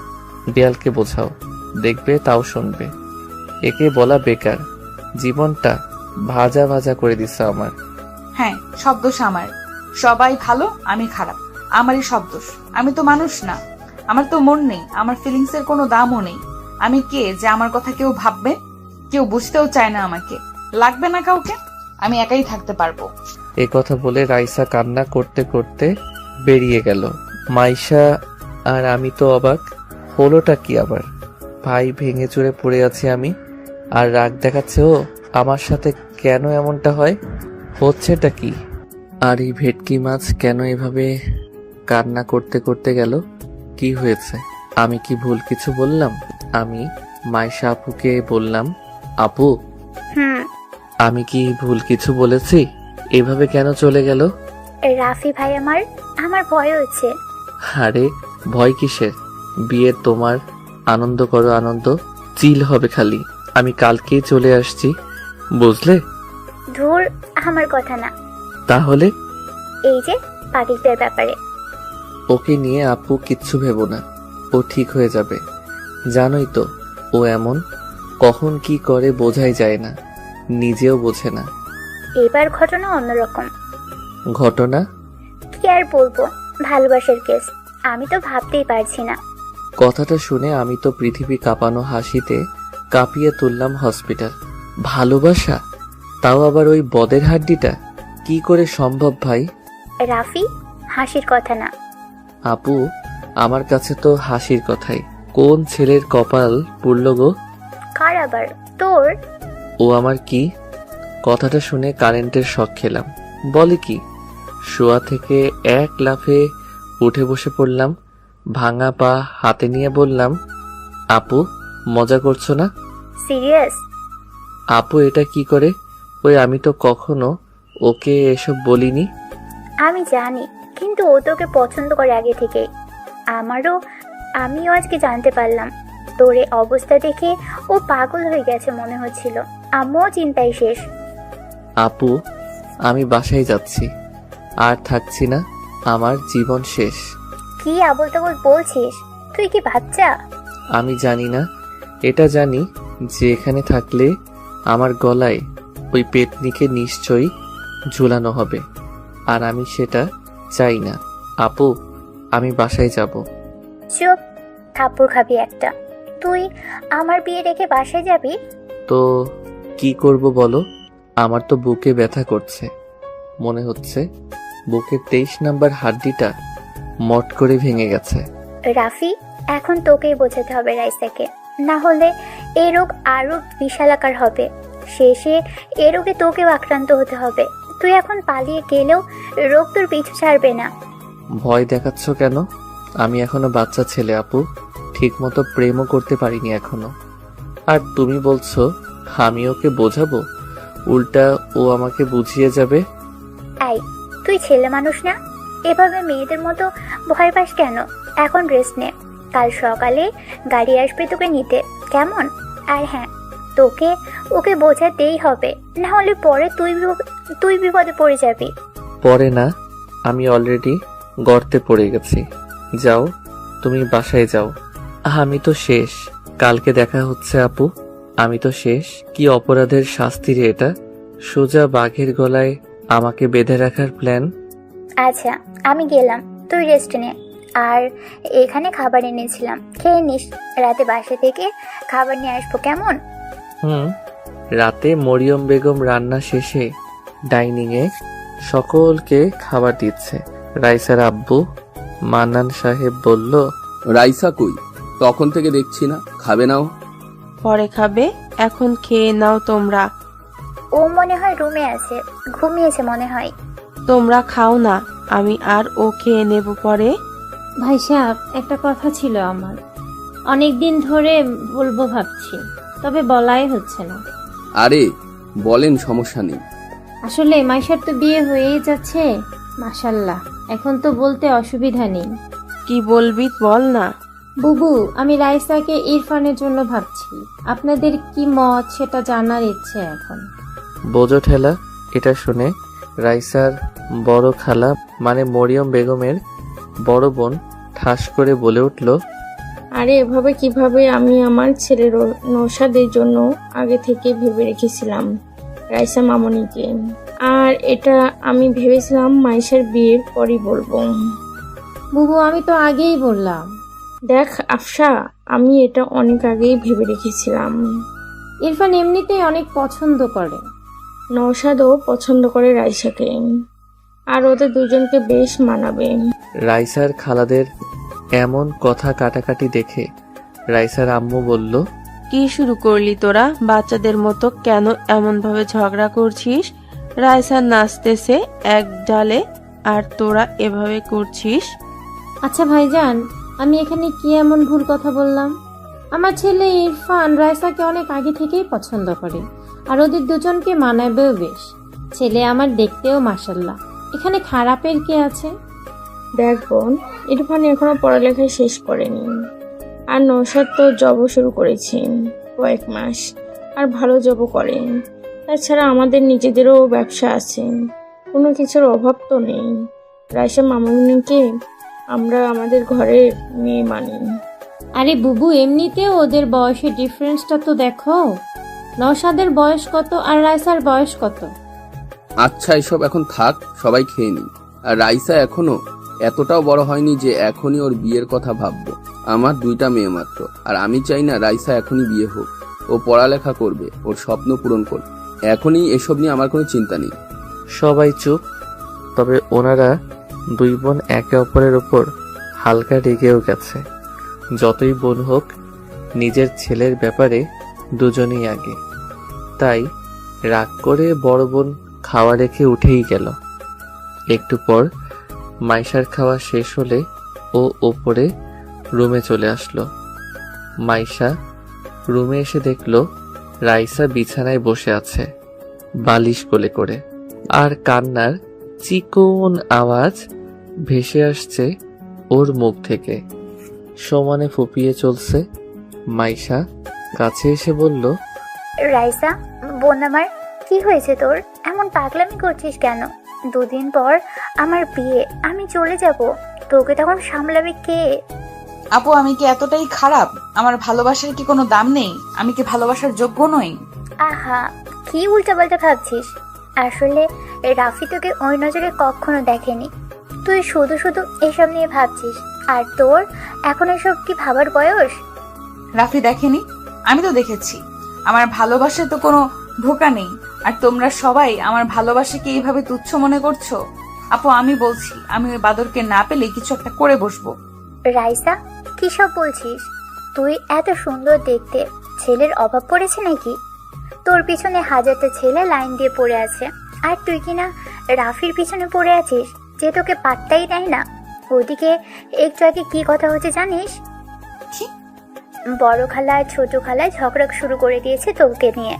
দেয়ালকে বোঝাও, দেখবে তাও শুনবে। একে বলা বেকার, জীবনটা ভাজা ভাজা করে দিছে আমার। হ্যাঁ, সব দোষ আমার। সবাই ভালো, আমি খারাপ। আমারই সব দোষ। আমি তো মানুষ না, আমার তো মন নেই, আমার ফিলিংস এর কোনো দামও নেই। আমি কে যে আমার কথা কেউ ভাববে? কেউ বুঝতেও চায় না আমাকে, লাগবে না কাউকে, আমি একাই থাকতে পারবো। এ কথা বলে রাইসা কান্না করতে করতে বেরিয়ে গেল। মাইশা আর আমি তো অবাক, হলোটা কি আবার? ভাই ভেঙে চুরে পড়ে আছি আমি, আর রাগ দেখাচ্ছে ও আমার সাথে। কেন এমনটা হয়? হচ্ছেটা কি? আর এই ভেটকি মাছ কেন এভাবে কান্না করতে করতে গেল? কি হয়েছে? আমি কি ভুল কিছু বললাম? আমি মাইশা আপুকে বললাম, আপু আমি কি ভুল কিছু বলেছি? এভাবে কেন চলে গেল? রাফি ভাই আমার ভয় হচ্ছে। আরে ভয় কিসের? বিয়ে তোমার, আনন্দ করো আনন্দ, চিল হবে খালি। আমি কালকেই চলে আসছি, বুঝলে? ধুর, আমার কথা না। তাহলে এই যে পাকিস্তানের ব্যাপারে। ওকে নিয়ে আপু কিচ্ছু ভেবো না, ও ঠিক হয়ে যাবে। জানোই তো ও এমন, কখন কি করে বোঝাই যায় না, নিজেও বোঝে না। এবার ঘটনা অন্যরকম। ঘটনা? কি আর বলবো, ভালোবাসার কেস। আমি তো ভাবতেই পারছি না। কথাটা শুনে আমি তো পৃথিবী কাঁপানো হাসিতে কাঁপিয়ে তুললাম হসপিটাল। ভালোবাসা? তাও আবার ওই বদের হাড্ডিটা? কি করে সম্ভব ভাই? রাফি, হাসির কথা না। আপু আমার কাছে তো হাসির কথাই। কোন ছেলের কপাল পুড়ল গো? কার আবার? তোর? ও আমার কি? কথাটা শুনে কারেন্টের শক খেলাম। বলে কি? শোয়া থেকে এক লাফে উঠে বসে পড়লাম, ভাঙা পা হাতে নিয়ে বললাম, আপু মজা করছো না? সিরিয়াস? আপু এটা কি করে? ওই আমি তো কখনো ওকে এসব বলিনি। আমি জানি, কিন্তু ও তোকে পছন্দ করে আগে থেকে। আমিও আজকে জানতে পারলাম। তোর এই অবস্থা দেখে ও পাগল হয়ে গেছে মনে হচ্ছিল। আম্মুও চিন্তায় শেষ। আপু আমি বাসায় যাচ্ছি, আর থাকছি না, আমার জীবন শেষ। কি আবোল তাবোল বলছিস? তুই কি বাচ্চা? আমি জানি না, এটা জানি যে এখানে থাকলে আমার গলায় ওই পেতনিকে নিশ্চয়ই ঝুলানো হবে, আর আমি সেটা চাই না। আপু আমি বাসায় যাব। চুপ, থাপ্পড় খাবি একটা। তুই আমার বিয়ে রেখে বাসায় যাবি? তো কি করব বলো? আমার তো বুকে ব্যথা করছে, মনে হচ্ছে বুকের 23 নাম্বার হাড্ডিটা মট করে ভেঙে গেছে। রাফি, এখন তোকেই বোঝাতে হবে রাইসাকে, না হলে এই রোগ আরো বিশালাকার হবে। শেষে এ রোগে তোকেও আক্রান্ত হতে হবে। তুই এখন পালিয়ে গেলেও রোগ তোর পিছু ছাড়বে না। ভয় দেখাচ্ছ কেন? আমি এখনো বাচ্চা ছেলে আপু, ঠিক মতো প্রেমও করতে পারিনি এখনো। আর তুমি বলছো আমি ওকে বোঝাবো? উল্টা ও আমাকে বুঝিয়ে যাবে। এই, তুই ছেলে মানুষ না? এভাবে মেয়েদের মতো ভয় পাস কেন? এখন রেস্ট নে, কাল সকালে গাড়ি আসবে তোকে নিতে, কেমন? আর হ্যাঁ, ওকে বোঝাতেই হবে, না হলে পরে তুই বিপদে পড়ে যাবি। পরে না, আমি অলরেডি গর্তে পড়ে গেছি। যাও তুমি বাসায় যাও। আমি তো শেষ, কালকে দেখা হচ্ছে আপু। আমি তো শেষ। কি অপরাধের শাস্তি রে এটা? সোজা বাঘের গলায় আমাকে বেঁধে রাখার প্ল্যান। আচ্ছা, আমি গেলাম, তুই রেস্ট নে। আর এখানে খাবার এনেছিলাম, খেয়ে নিস। রাতে বাসা থেকে খাবার নিয়ে আসবো, কেমন? রাতে মরিয়ম বেগম রান্না শেষে ডাইনিংয়ে সকলকে খাবার দিচ্ছে। রাইসার আব্বু মান্নান সাহেব বলল, রাইসা কই? তখন থেকে দেখছি না, খাবে নাও। পরে খাবে, এখন খেয়ে নাও তোমরা। ও মনে হয় রুমে আছে, ঘুমিয়েছে মনে হয়। তোমরা খাও না, আমি আর ও খেয়ে নেব পরে। ভাই সাহেব, একটা কথা ছিল আমার, অনেক দিন ধরে বলবো ভাবছি, তবে বলাই হচ্ছে না। আরে বলেন, সমস্যা নেই। আসলে মাইশার তো বিয়ে হয়েই যাচ্ছে, মাশাল্লাহ, এখন তো বলতে অসুবিধা নেই। কি বলবি বল না। বুবু, আমি রাইসাকে ইরফানের জন্য ভাবছি, আপনাদের কি মত সেটা জানার ইচ্ছে এখন। বোঝো ঠেলা। এটা শুনে রাইসার বড় খালা মানে মরিয়ম বেগমের বড় বোন ঠাস করে বলে উঠল, আরে এভাবে কিভাবে? আমি আমার ছেলের নৌশাদের জন্য আগে থেকে ভেবে রেখেছিলাম রাইসা মামনিকে। আর আর এটা আমি ভেবেছিলাম মাইশার বিয়ের পরই বলবো। বুবু আমি তো আগেই বললাম। দেখ আফসা, আমি এটা অনেক আগেই ভেবে রেখেছিলাম। ইরফান এমনিতেই অনেক পছন্দ করে। নওশাদও পছন্দ করে রাইসাকে, আর ওদের দুজনকে বেশ মানাবে। রাইসার খালাদের এমন কথা কাটাকাটি দেখে রাইসার আম্মু বলল, কি শুরু করলি তোরা বাচ্চাদের মতো? কেন এমন ভাবে ঝগড়া করছিস? রাইসা নাচতেছে এক ডালে আর তোরা এভাবে করছিস। আচ্ছা ভাইজান, আমি এখানে কি এমন ভুল কথা বললাম? আমার ছেলে ইরফান রাইসাকে অনেক আগে থেকেই পছন্দ করে, আর ওদের দুজনকে মানাবেও বেশ। ছেলে আমার দেখতেও মাশাল্লাহ, এখানে খারাপের কে আছে? দেখ বোন, ইরফান এখনো পড়ালেখা শেষ করেনি, আর নওশাদ তো জবও শুরু করেছে কয়েক মাস, আর ভালো জবও করে। তাছাড়া আমাদের নিজেদেরও ব্যবসা আছে, কোনো কিছুর অভাব তো নেই। রাইসা মামুনিকে আমরা আমাদের ঘরের মেয়ে মানি। আরে বুবু, এমনিতেও ওদের বয়সের ডিফারেন্সটা তো দেখো। নওশাদের বয়স কত আর রাইসার বয়স কত? আচ্ছা এসব এখন থাক, সবাই খেয়ে নি। আর রাইসা এখনো এতটাও বড় হয়নি যে এখনই ওর বিয়ের কথা ভাববো। আমার 2টা মেয়ে মাত্র, আর আমি চাই না রাইসা এখনই বিয়ে হোক। ও পড়ালেখা করবে, ওর স্বপ্ন পূরণ করবে। এখনই এসব নিয়ে আমার কোনো চিন্তা নেই। সবাই চুপ। তবে ওনারা 2 বোন একে অপরের ওপর হালকা রেগেও গেছে। যতই বোন হোক, নিজের ছেলের ব্যাপারে দুজনেই আগে। তাই রাগ করে বড় বোন খাওয়া রেখে উঠেই গেল। একটু পর মাইশার খাওয়া শেষ হলে ও ওপরে রুমে চলে আসলো। মাইশা রুমে এসে দেখলো রাইসা বিছানায় বসে আছে, বালিশ কোলে করে, আর কান্নার চিকন আওয়াজ ভেসে আসছে ওর মুখ থেকে। সমানে ফুপিয়ে চলছে। মাইশা কাছে এসে বলল, রাইসা বোন আমার, কি হয়েছে তোর? এমন পাগলামি করছিস কেন? 2 দিন পর আমার বিয়ে, আমি চলে যাব, তোকে তখন সামলাবে কে? আপু আমি কি এতটাই খারাপ? আমার ভালোবাসার কি কোনো দাম নেই? আমি কি ভালোবাসার যোগ্য নই? আহা, কি উল্টাপাল্টা ভাবছিস? আসলে রাফি তোকে ওই নজরে কখনো দেখেনি। তুই শুধু শুধু এসব নিয়ে ভাবছিস, আর তোর এখন এসব কি ভাবার বয়স? রাফি দেখেনি? আমি তো দেখেছি। আমার ভালোবাসায় তো কোনো ধোঁকা নেই, আর তোমরা সবাই আমার ভালোবাসাকে এইভাবে তুচ্ছ মনে করছো। আপু আমি বলছি, আমি ওই বাদরকে না পেলে কিছু একটা করে বসবো। রাইসা, কি সব বলছিস? তুই এত সুন্দর দেখতে, ছেলের অভাব পড়েছে নাকি? তোর পিছনে 1000টা ছেলে লাইন দিয়ে পড়ে আছে, আর তুই কিনা রাফির পিছনে পড়ে আছিস, যে তোকে পাত্তাই দেয় না। ওদিকে একটু আগে কি কথা হচ্ছে জানিস? কি? বড় খালা আর ছোট খালা ঝগড়া শুরু করে দিয়েছে তোকে নিয়ে।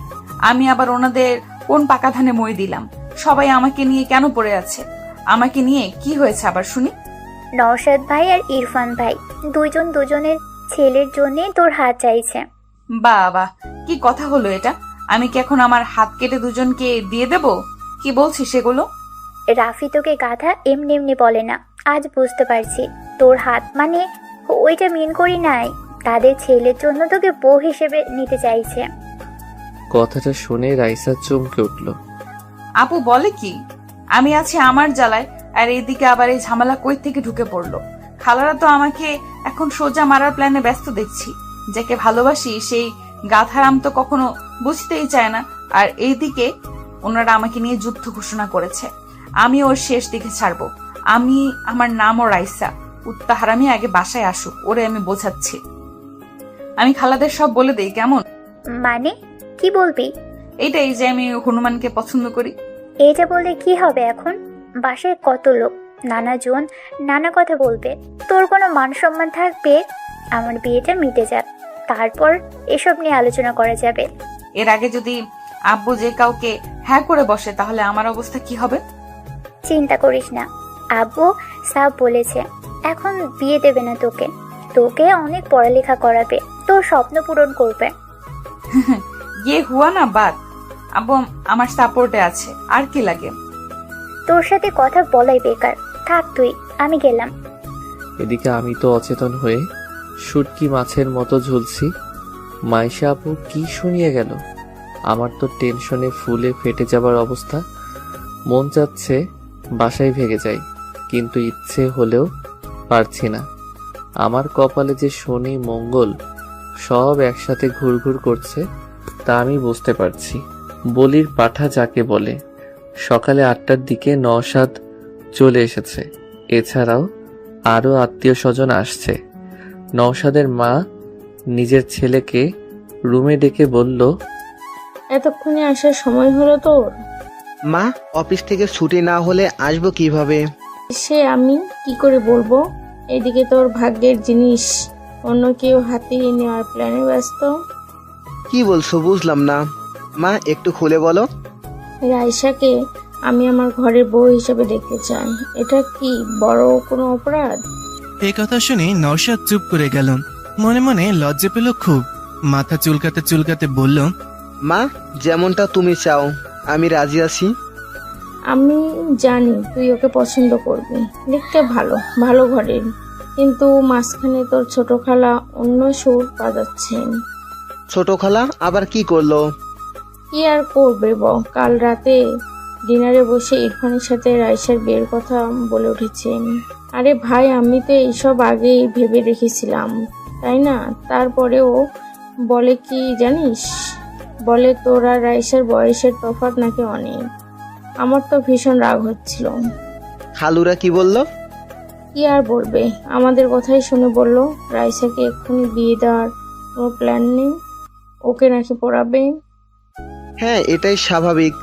আমি আবার ওনাদের কোন পাকা ধানে মই দিলাম? সবাই আমাকে নিয়ে কেন পড়ে আছে? আমাকে নিয়ে কি হয়েছে আবার শুনি? নওশাদ ভাই আর ইরফান ভাই দুজন দুজনের ছেলের জন্য তোর হাত চাইছে। বাবা, কি কথা হলো এটা? আমি কি এখন আমার হাত কেটে দুজনকে দিয়ে দেব? কি বলছিস সেগুলো? রাফি তোকে গাধা এমনি এমনি বলে না, আজ বুঝতে পারছি। তোর হাত মানে ওইটা মিন করি নাই, তাদের ছেলের জন্য তোকে বউ হিসেবে নিতে চাইছে। কথাটা শুনে রাইসা চমকে উঠল। আপু বলে কি? আমি আছি আমার জ্বালায়, আর এইদিকে আবার এই ঝামেলা কই থেকে ঢুকে পড়লো? খালারা তো আমাকে এখন সোজা মারার প্ল্যানে ব্যস্ত দেখছি। যাকে ভালোবাসি সেই গাধারাম তো কখনো বুঝতেই চায় না, আর এইদিকে ওনারা আমাকে নিয়ে যুদ্ধ ঘোষণা করেছে। আমি ওর শেষ দিকে ছাড়বো। আমার নামও রাইসা। উত্তাহারামি আগে বাসায় আসুক, ওরে আমি বোঝাচ্ছি। আমি খালাদের সব বলে দেই, কেমন? মানে কি বলবি? এইটাই যে আমি হনুমানকে পছন্দ করি। এটা বললে কি হবে? এখন বাসায় কত লোক, নানা জন নানা কথা বলবে, তোর কোনো মান সম্মান থাকবে? আমার বিয়েটা মিটে যাক, তারপর এসব নিয়ে আলোচনা করা যাবে। এর আগে যদি আব্বু যে কাউকে হ্যাঁ করে বসে, তাহলে আমার অবস্থা কি হবে? চিন্তা করিস না, আব্বু সাব বলেছে এখন বিয়ে দেবে না তোকে। তোকে অনেক পড়ালেখা করাবে, তোর স্বপ্ন পূরণ করবে। ইয়ে হুয়া না বাদ। আব্বু আমার সাপোর্টে আছে, আর কি লাগে? তোর সাথে কথা বলাই বেকার, থাক তুই, আমি গেলাম। এদিকে আমি তো অচেতন হয়ে শুটকি মাছের মতো ঝুলছি। মাইশা আপু কি শুনিয়ে গেল? আমার তো টেনশনে ফুলে ফেটে যাবার অবস্থা। মন চাচ্ছে বাসায় ভেগে যাই, কিন্তু ইচ্ছে হলেও পারছি না। আমার কপালে যে শনি মঙ্গল সব একসাথে ঘুরঘুর করছে তা আমি বুঝতে পারছি। বলির পাঠা যাকে বলে। সকালে 8টার দিকে নওশাদ চলে এসেছে। এছাড়াও আরও আত্মীয় স্বজন আসছে। নওশাদের মা নিজের ছেলেকে রুমে ডেকে বলল, এতক্ষণে আসার সময় হলো তোর? মা, অফিস থেকে ছুটি না হলে আসবো কিভাবে? সে আমি কি করে বলবো? এদিকে তোর ভাগ্যের জিনিস অন্য কেউ হাতিয়ে নেওয়ার প্ল্যানে ব্যস্ত। কি বলছো বুঝলাম না। মা, একটু খুলে বলো। রাইসাকে আমি আমার ঘরের বউ হিসেবে দেখতে চাই। এটা কি বড় কোনো অপরাধ? এই কথা শুনে নওশাদ চুপ করে গেল। মনে মনে লজ্জা পেল খুব। মাথা চুলকাতে চুলকাতে বলল, মা, যেমনটা তুমি চাও আমি রাজি আছি। আমি জানি তুই ওকে পছন্দ করবি, দেখতে ভালো ভালো ঘরের, কিন্তু মাঝখানে তোর ছোট খালা অন্য সুর বাজাচ্ছেন। ছোট খালা আবার কি করলো? কি আর করবে কাল রাতে ডিনারে বসে ইরফানের সাথে রাইসার বিয়ের কথা বলে উঠেছেন। আরে ভাই, আমি তো এইসব আগেই ভেবে রেখেছিলাম, তাই না? তারপরেও বলে কি জানিস, বলে তোর আর রাইসার বয়সের তফাৎ নাকি অনেক। আমার তো ভীষণ রাগ হচ্ছিল। খালুরা কি বললো? কি আর বলবে, আমাদের কথাই শুনে বলল রাইসাকে এক্ষুনি বিয়ে দেওয়ার কোনো প্ল্যান নেই, ওকে নাকি পড়াবে। হ্যাঁ, এটাই স্বাভাবিক।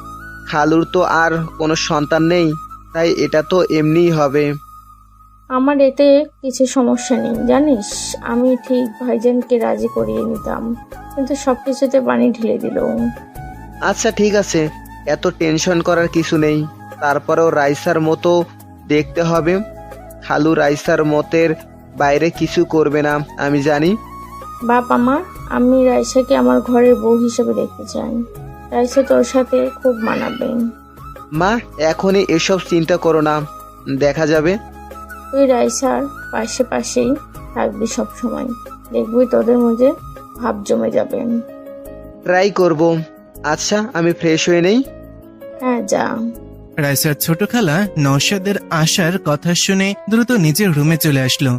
খালুর তো আর কোনো সন্তান নেই, তাই এটা তো এমনিই হবে। আমার এতে কিছু সমস্যা নেই জানিস, আমি ঠিক ভাইজানকে রাজি করিয়ে নিতাম, কিন্তু সবকিছুতে পানি ঢেলে দিল। আচ্ছা ঠিক আছে, এত টেনশন করার কিছু নেই। তারপরেও রাইসার মতো দেখতে হবে। খালু রাইসার মতের বাইরে কিছু করবে না, আমি জানি। বাপ মা, আমি রাইসাকে আমার ঘরের বউ হিসেবে দেখতে চাই। রাইসা তোর সাথে খুব মানাবে। মা, এখনই এসব চিন্তা করো না, দেখা যাবে। তুই রাইসার পাশে পাশেই থাকবি সব সময়, দেখবি তোদের মধ্যে ভাব জমে যাবে। ট্রাই করব। আচ্ছা, আমি ফ্রেশ হয়ে নেই। হ্যাঁ, যা। রাইসার ছোট খালা নওশাদের আসার কথা শুনে দ্রুত নিজের রুমে চলে আসলো।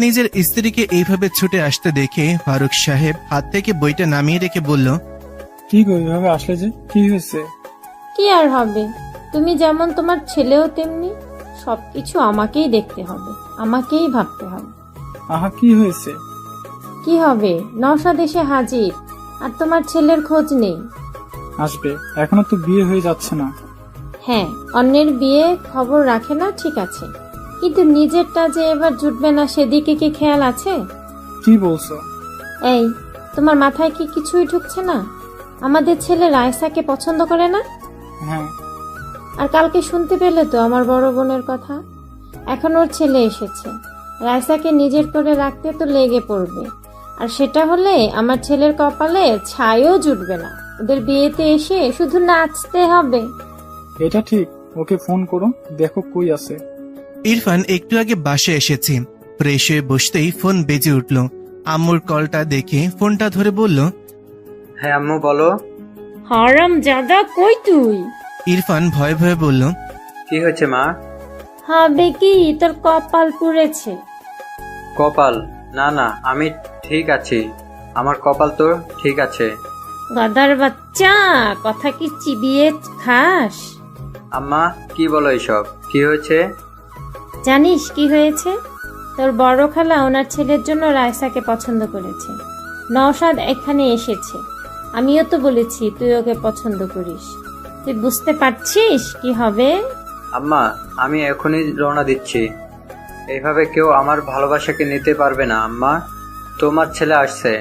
নিজের স্ত্রীকে এইভাবে ছুটে আসতে দেখে ফারুক সাহেব হাত থেকে বইটা নামিয়ে রেখে বলল, কি গো, এভাবে আসলে যে? কি হয়েছে? কি আর হবে, তুমি যেমন তোমার ছেলেও তেমনি। সবকিছু আমাকেই দেখতে হবে, আমাকেই ভাবতে হবে। আহা, কি হয়েছে? কি হবে, নওশাদ এসে হাজির, আর তোমার ছেলের খোঁজ নেই। আসবে, এখনো তো বিয়ে হয়ে যাচ্ছে না। হ্যাঁ, অন্যের বিয়ে খবর রাখে না ঠিক আছে, কিন্তু নিজেরটা যে এবার জুটবে না সেদিকে কি খেয়াল আছে? কি বলছো? এই, তোমার মাথায় কি কিছুই ঢুকছে না? আমাদের ছেলে রাইসাকে পছন্দ করে না? হ্যাঁ। আর কালকে শুনতে পেলে তো আমার বড় বোনের কথা। এখন ওর ছেলে এসেছে, রাইসাকে নিজের করে রাখতে তো লেগে পড়বে, আর সেটা হলে আমার ছেলের কপালে ছাইও জুটবে না। ওদের বিয়েতে এসে শুধু নাচতে হবে। এটা ঠিক, ওকে ফোন করো, দেখো কই আছে। ইরফান একটু আগে বাসে এসেছে। ফ্রেশ হয়ে বসতেই ফোন বেজে উঠল। আম্মুর কলটা দেখে ফোনটা ধরে বলল, হ্যাঁ আম্মু বলো। হারাম জাদা, কই তুই? ইরফান ভয়ে ভয়ে বলল, কি হয়েছে মা? হবে কি, তোর কপাল পুড়েছে। কপাল? না না, আমি ঠিক আছি, আমার কপাল তো ঠিক আছে। গাদার বাচ্চা, কথা কি চিবিয়ে খাস? আম্মা কি বলো এসব? কি হয়েছে? জানিস কি হয়েছে? তোর বড় খালা ওনার ছেলের জন্য রাইসাকে পছন্দ করেছে। নওশাদ এখানে এসেছে, আমিও তো বলেছি তুই ওকে পছন্দ করিস। তুই বুঝতে পারছিস কি হবে? আম্মা, আমি এখনই রওনা দিচ্ছি। এইভাবে কেউ আমার ভালোবাসাকে নিতে পারবে না আম্মা। তোমার ছেলে আসছে।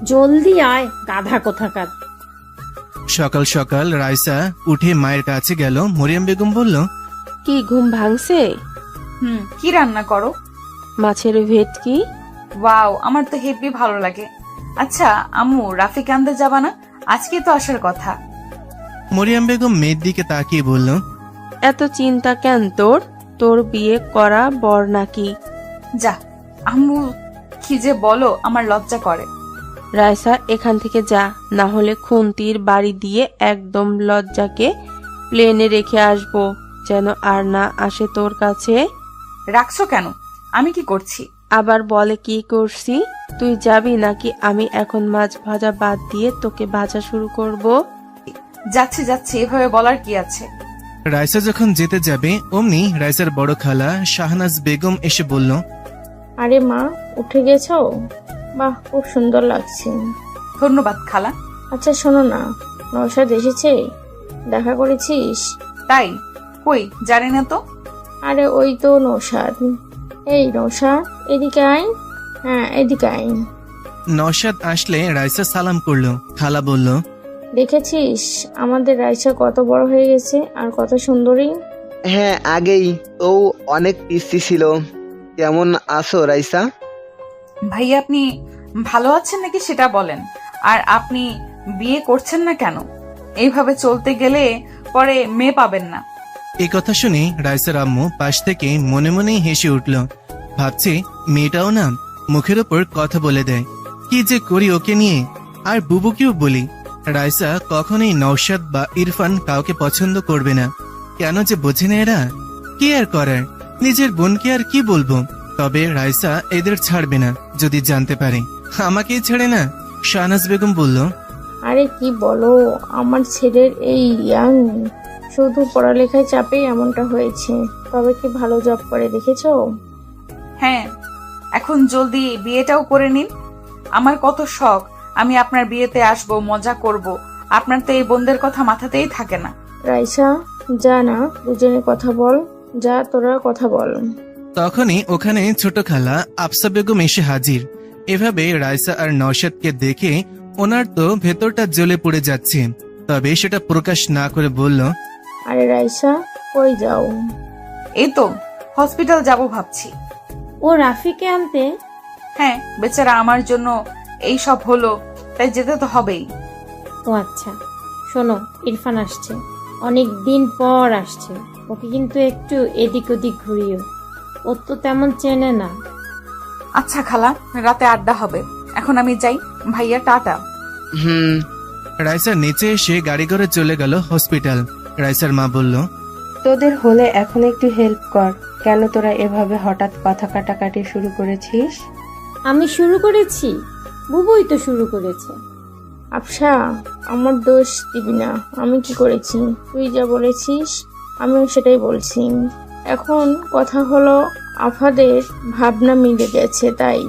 জলদি আয়, গাধা কোথাকার। সকাল সকাল রাইসা উঠে মায়ের কাছে গেল। মরিয়ম বেগম বলল, কি ঘুম ভাঙছে? কি রান্না করো? মাছের ভেটকি। ওয়াও, আমার তো হেভি ভালো লাগে। আচ্ছা আম্মু, রাফিকে আনতে যাবা না? আজকে তো আসার কথা। মরিয়ম বেগম মেয়ের দিকে তাকিয়ে বলল, এত চিন্তা কেন তোর? তোর বিয়ে করা বর নাকি? যা আম্মু, কি যে বলো, আমার লজ্জা করে। রাইসা, এখান থেকে যা, না হলে খুন্তির বাড়ি দিয়ে একদম লজ্জাকে প্লেনে রেখে আসবো, যেন আর না আসে তোর কাছে। রাখছো কেন? আমি কি করছি? আবার বলে কি করছি? তুই যাবি নাকি আমি এখন মাছ ভাজা বাদ দিয়ে তোকে ভাজা শুরু করব? যাচ্ছি যাচ্ছি, এভাবে বলার কি আছে? রাইসা যখন যেতে যাবে অমনি রাইসার বড় খালা শাহনাজ বেগম এসে বলল, আরে মা, উঠে গেছো? বাহ, খুব সুন্দর লাগছে। ধন্যবাদ খালা। আচ্ছা শোনো না, নওশাদ এসেছে? দেখা করেছিস? তাই? কই, জানি না তো। আরে ওই তো নওশাদ। এই নওশাদ, এদিকে আয়। হ্যাঁ, এদিকে আয়। নওশাদ আসলে রাইসা সালাম করলো। খালা বলল, দেখেছিস আমাদের রাইসা কত বড় হয়ে গেছে আর কত সুন্দরী? হ্যাঁ, আগেই তো অনেক পিস্তি ছিল। কেমন আছো রাইসা? ভাইয়া, আপনি ভালো আছেন নাকি সেটা বলেন। আর আপনি বিয়ে করছেন না কেন? এইভাবে চলতে গেলে পরে মেয়ে পাবেন না। এই কথা শুনে রাইসার আম্মু পাশ থেকে মনে মনেই হেসে উঠল। ভাবছে মেয়েটাও না মুখের ওপর কথা বলে দেয়। কি যে করি ওকে নিয়ে। আর বুবুকেও বলি, রাইসা কখনোই নওশাদ বা ইরফান কাউকে পছন্দ করবে না। কেন যে বোঝে না এরা। কি আর করার, নিজের বোনকে আর কি বলবো। তবে রাইসা এদের ছাড়বে না যদি জানতে পারে। আমাকেই ছেড়ে না। শাহনাজ বেগম বলল, আরে কি বলো, আমার ছেলের এই ইয়াং শুধু পড়ালেখায় চাপেই এমনটা হয়েছে। তবে কি ভালো জব করে, দেখেছো? হ্যাঁ, এখন জলদি বিয়েটাও করে নিন। আমার কত শখ আমি আপনার বিয়েতে আসব, মজা করব। আপনার তো এই বোনদের কথা মাথাতেই থাকে না। রাইসা, যা না, দুজনে কথা বল। যা, তোরা কথা বল। তখনই ওখানে ছোট খালা আফসা বেগম এসে হাজির। এভাবে রাইসা আর নওশাদকে দেখে ওনার তো ভেতরটা জ্বলে পড়ে যাচ্ছে। তবে সেটা প্রকাশ না করে বলল, আরে রাইসা, কই যাও? এই তো হসপিটাল যাব ভাবছি। ও রাফিকে আনতে? হ্যাঁ, বেচারা আমার জন্য এই সব হলো, তাই যেতে তো হবেই। ও আচ্ছা, শোনো, ইরফান আসছে, অনেক দিন পর আসছে। ওকে কিন্তু একটু এদিক ওদিক ঘুরিও, ও তো তেমন চেনে না। আচ্ছা খালা, রাতে আড্ডা হবে। এখন আমি যাই। ভাইয়া, টাটা। হুম। রাইসা নিচে এসে গাড়ি করে চলে গেল হসপিটাল। রাইসার মা বলল, তোদের হলে এখন একটু হেল্প কর। কেন তোরা এভাবে হঠাৎ কথা কাটাকাটি শুরু করেছিস? আমি শুরু করেছি? বুবুই তো শুরু করেছে। আফসা, আমার দোষ দিবি না। আমি কি করেছি? তুই যা বলেছিস আমিও সেটাই বলছি। এখন কথা হলো আফাদের ভাবনা মিলে গেছে, তাই।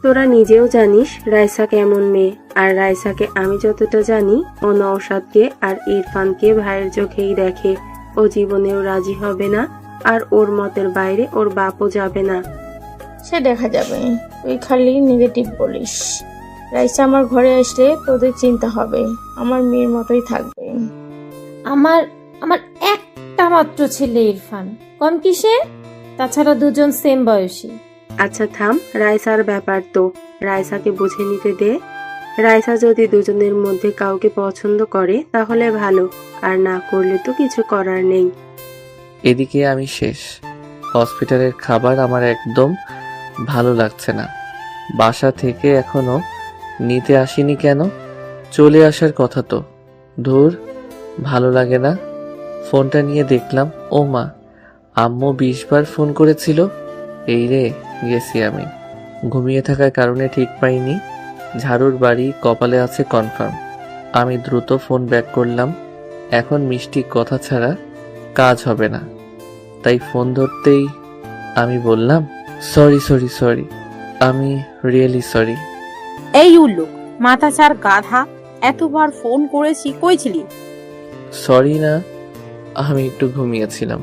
তোরা নিজেও জানিস রাইসা কেমন মেয়ে। আর রাইসাকে আমি যতটা জানি, ও নওশাদকে আর ইরফানকে ভাইয়ের চোখেই দেখে। ও জীবনেও রাজি হবে না, আর ওর মতের বাইরে ওর বাপও যাবে না। সে দেখা যাবে, তুই খালি নেগেটিভ বলিস। রাইসা আমার ঘরে আসলে তোদের চিন্তা হবে, আমার মেয়ের মতোই থাকবে। আমার আমার একটা মাত্র ছেলে ইরফান, কম কিসে? তাছাড়া দুজন সেম বয়সী। আচ্ছা থাম, রাইসার ব্যাপার তো, রাইসাকে বুঝে নিতে দে। রাইসা যদি দুজনের মধ্যে কাউকে পছন্দ করে তাহলে ভালো, আর না করলে তো কিছু করার নেই। এদিকে আমি শেষ। হসপিটালের খাবার আমার একদম ভালো লাগছে না। বাসা থেকে এখনো নিতে আসিনি কেন? চলে আসার কথা তো। ধুর, ভালো লাগে না। ফোনটা নিয়ে দেখলাম, ও মা, আম্মু 20 বার ফোন করেছিল। এই রে, গেছি আমি। ঘুমিয়ে থাকার কারণে ঠিক পাইনি। ঝাড়ুর বাড়ি কপালে আছে কনফার্ম। আমি দ্রুত ফোন ব্যাক করলাম। এখন মিষ্টি কথা ছাড়া কাজ হবে না। তাই ফোন ধরতেই আমি বললাম, সরি, আমি রিয়েলি সরি। এই উল্লু, মাথাচার গাধা, এতবার ফোন করেছি, কই ছিলি? সরি না, আমি একটু ঘুমিয়েছিলাম।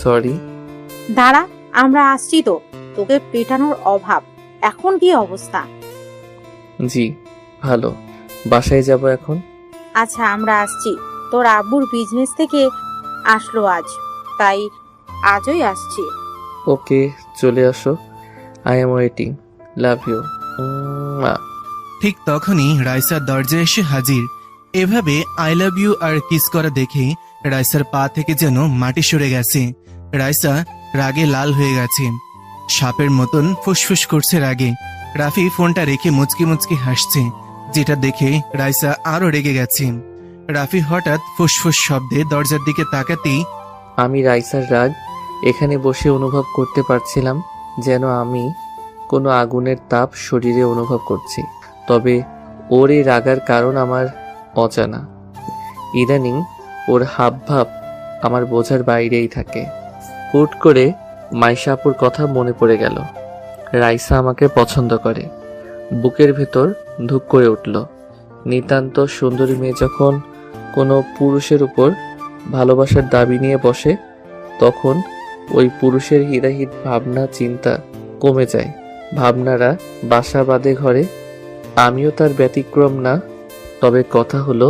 সরি। দাঁড়া, আমরা আসছি তো। তোকে পেটানোর অভাব। এখন কি অবস্থা? জি ভালো। বাসায় যাব এখন। আচ্ছা, আমরা আসছি। তোর আব্বুর বিজনেস থেকে আসলো আজ, তাই আজই আসছি। ওকে, চলে আসো। I am waiting. Love you. ঠিক তখনই রাইসার দরজায় এসে হাজির। এভাবে আই লাভ ইউ আর কিস করা দেখে রাইসার পা থেকে যেন মাটি সরে গেছে। রাইসা রাগে লাল হয়ে গেছে, সাপের মতন ফুসফুস করছে রাগে। রাফি ফোনটা রেখে মুচকি মুচকি হাসছে, যেটা দেখে রাইসা আরো রেগে গেছে। রাফি হঠাৎ ফুসফুস শব্দে দরজার দিকে তাকাতেই আমি রাইসার রাগ এখানে বসে অনুভব করতে পারছিলাম, যেন আমি কোনো আগুনের তাপ শরীরে অনুভব করছি। তবে ওর এই রাগার কারণ আমার অজানা। ইদানিং ওর হাবভাব আমার বোঝার বাইরেই থাকে। হুট করে মাইশাপুর কথা মনে পড়ে গেল। রাইসা আমাকে পছন্দ করে। বুকের ভেতর ধুক করে উঠল। নিতান্ত সুন্দরী মেয়ে যখন কোনো পুরুষের উপর ভালোবাসার দাবি নিয়ে বসে, তখন ওই পুরুষের হিতাহিত ভাবনা চিন্তা কমে যায়। ভাবনারা বাসা বাঁধে ঘরে। আমিও তার ব্যতিক্রম না। তবে কথা হলো,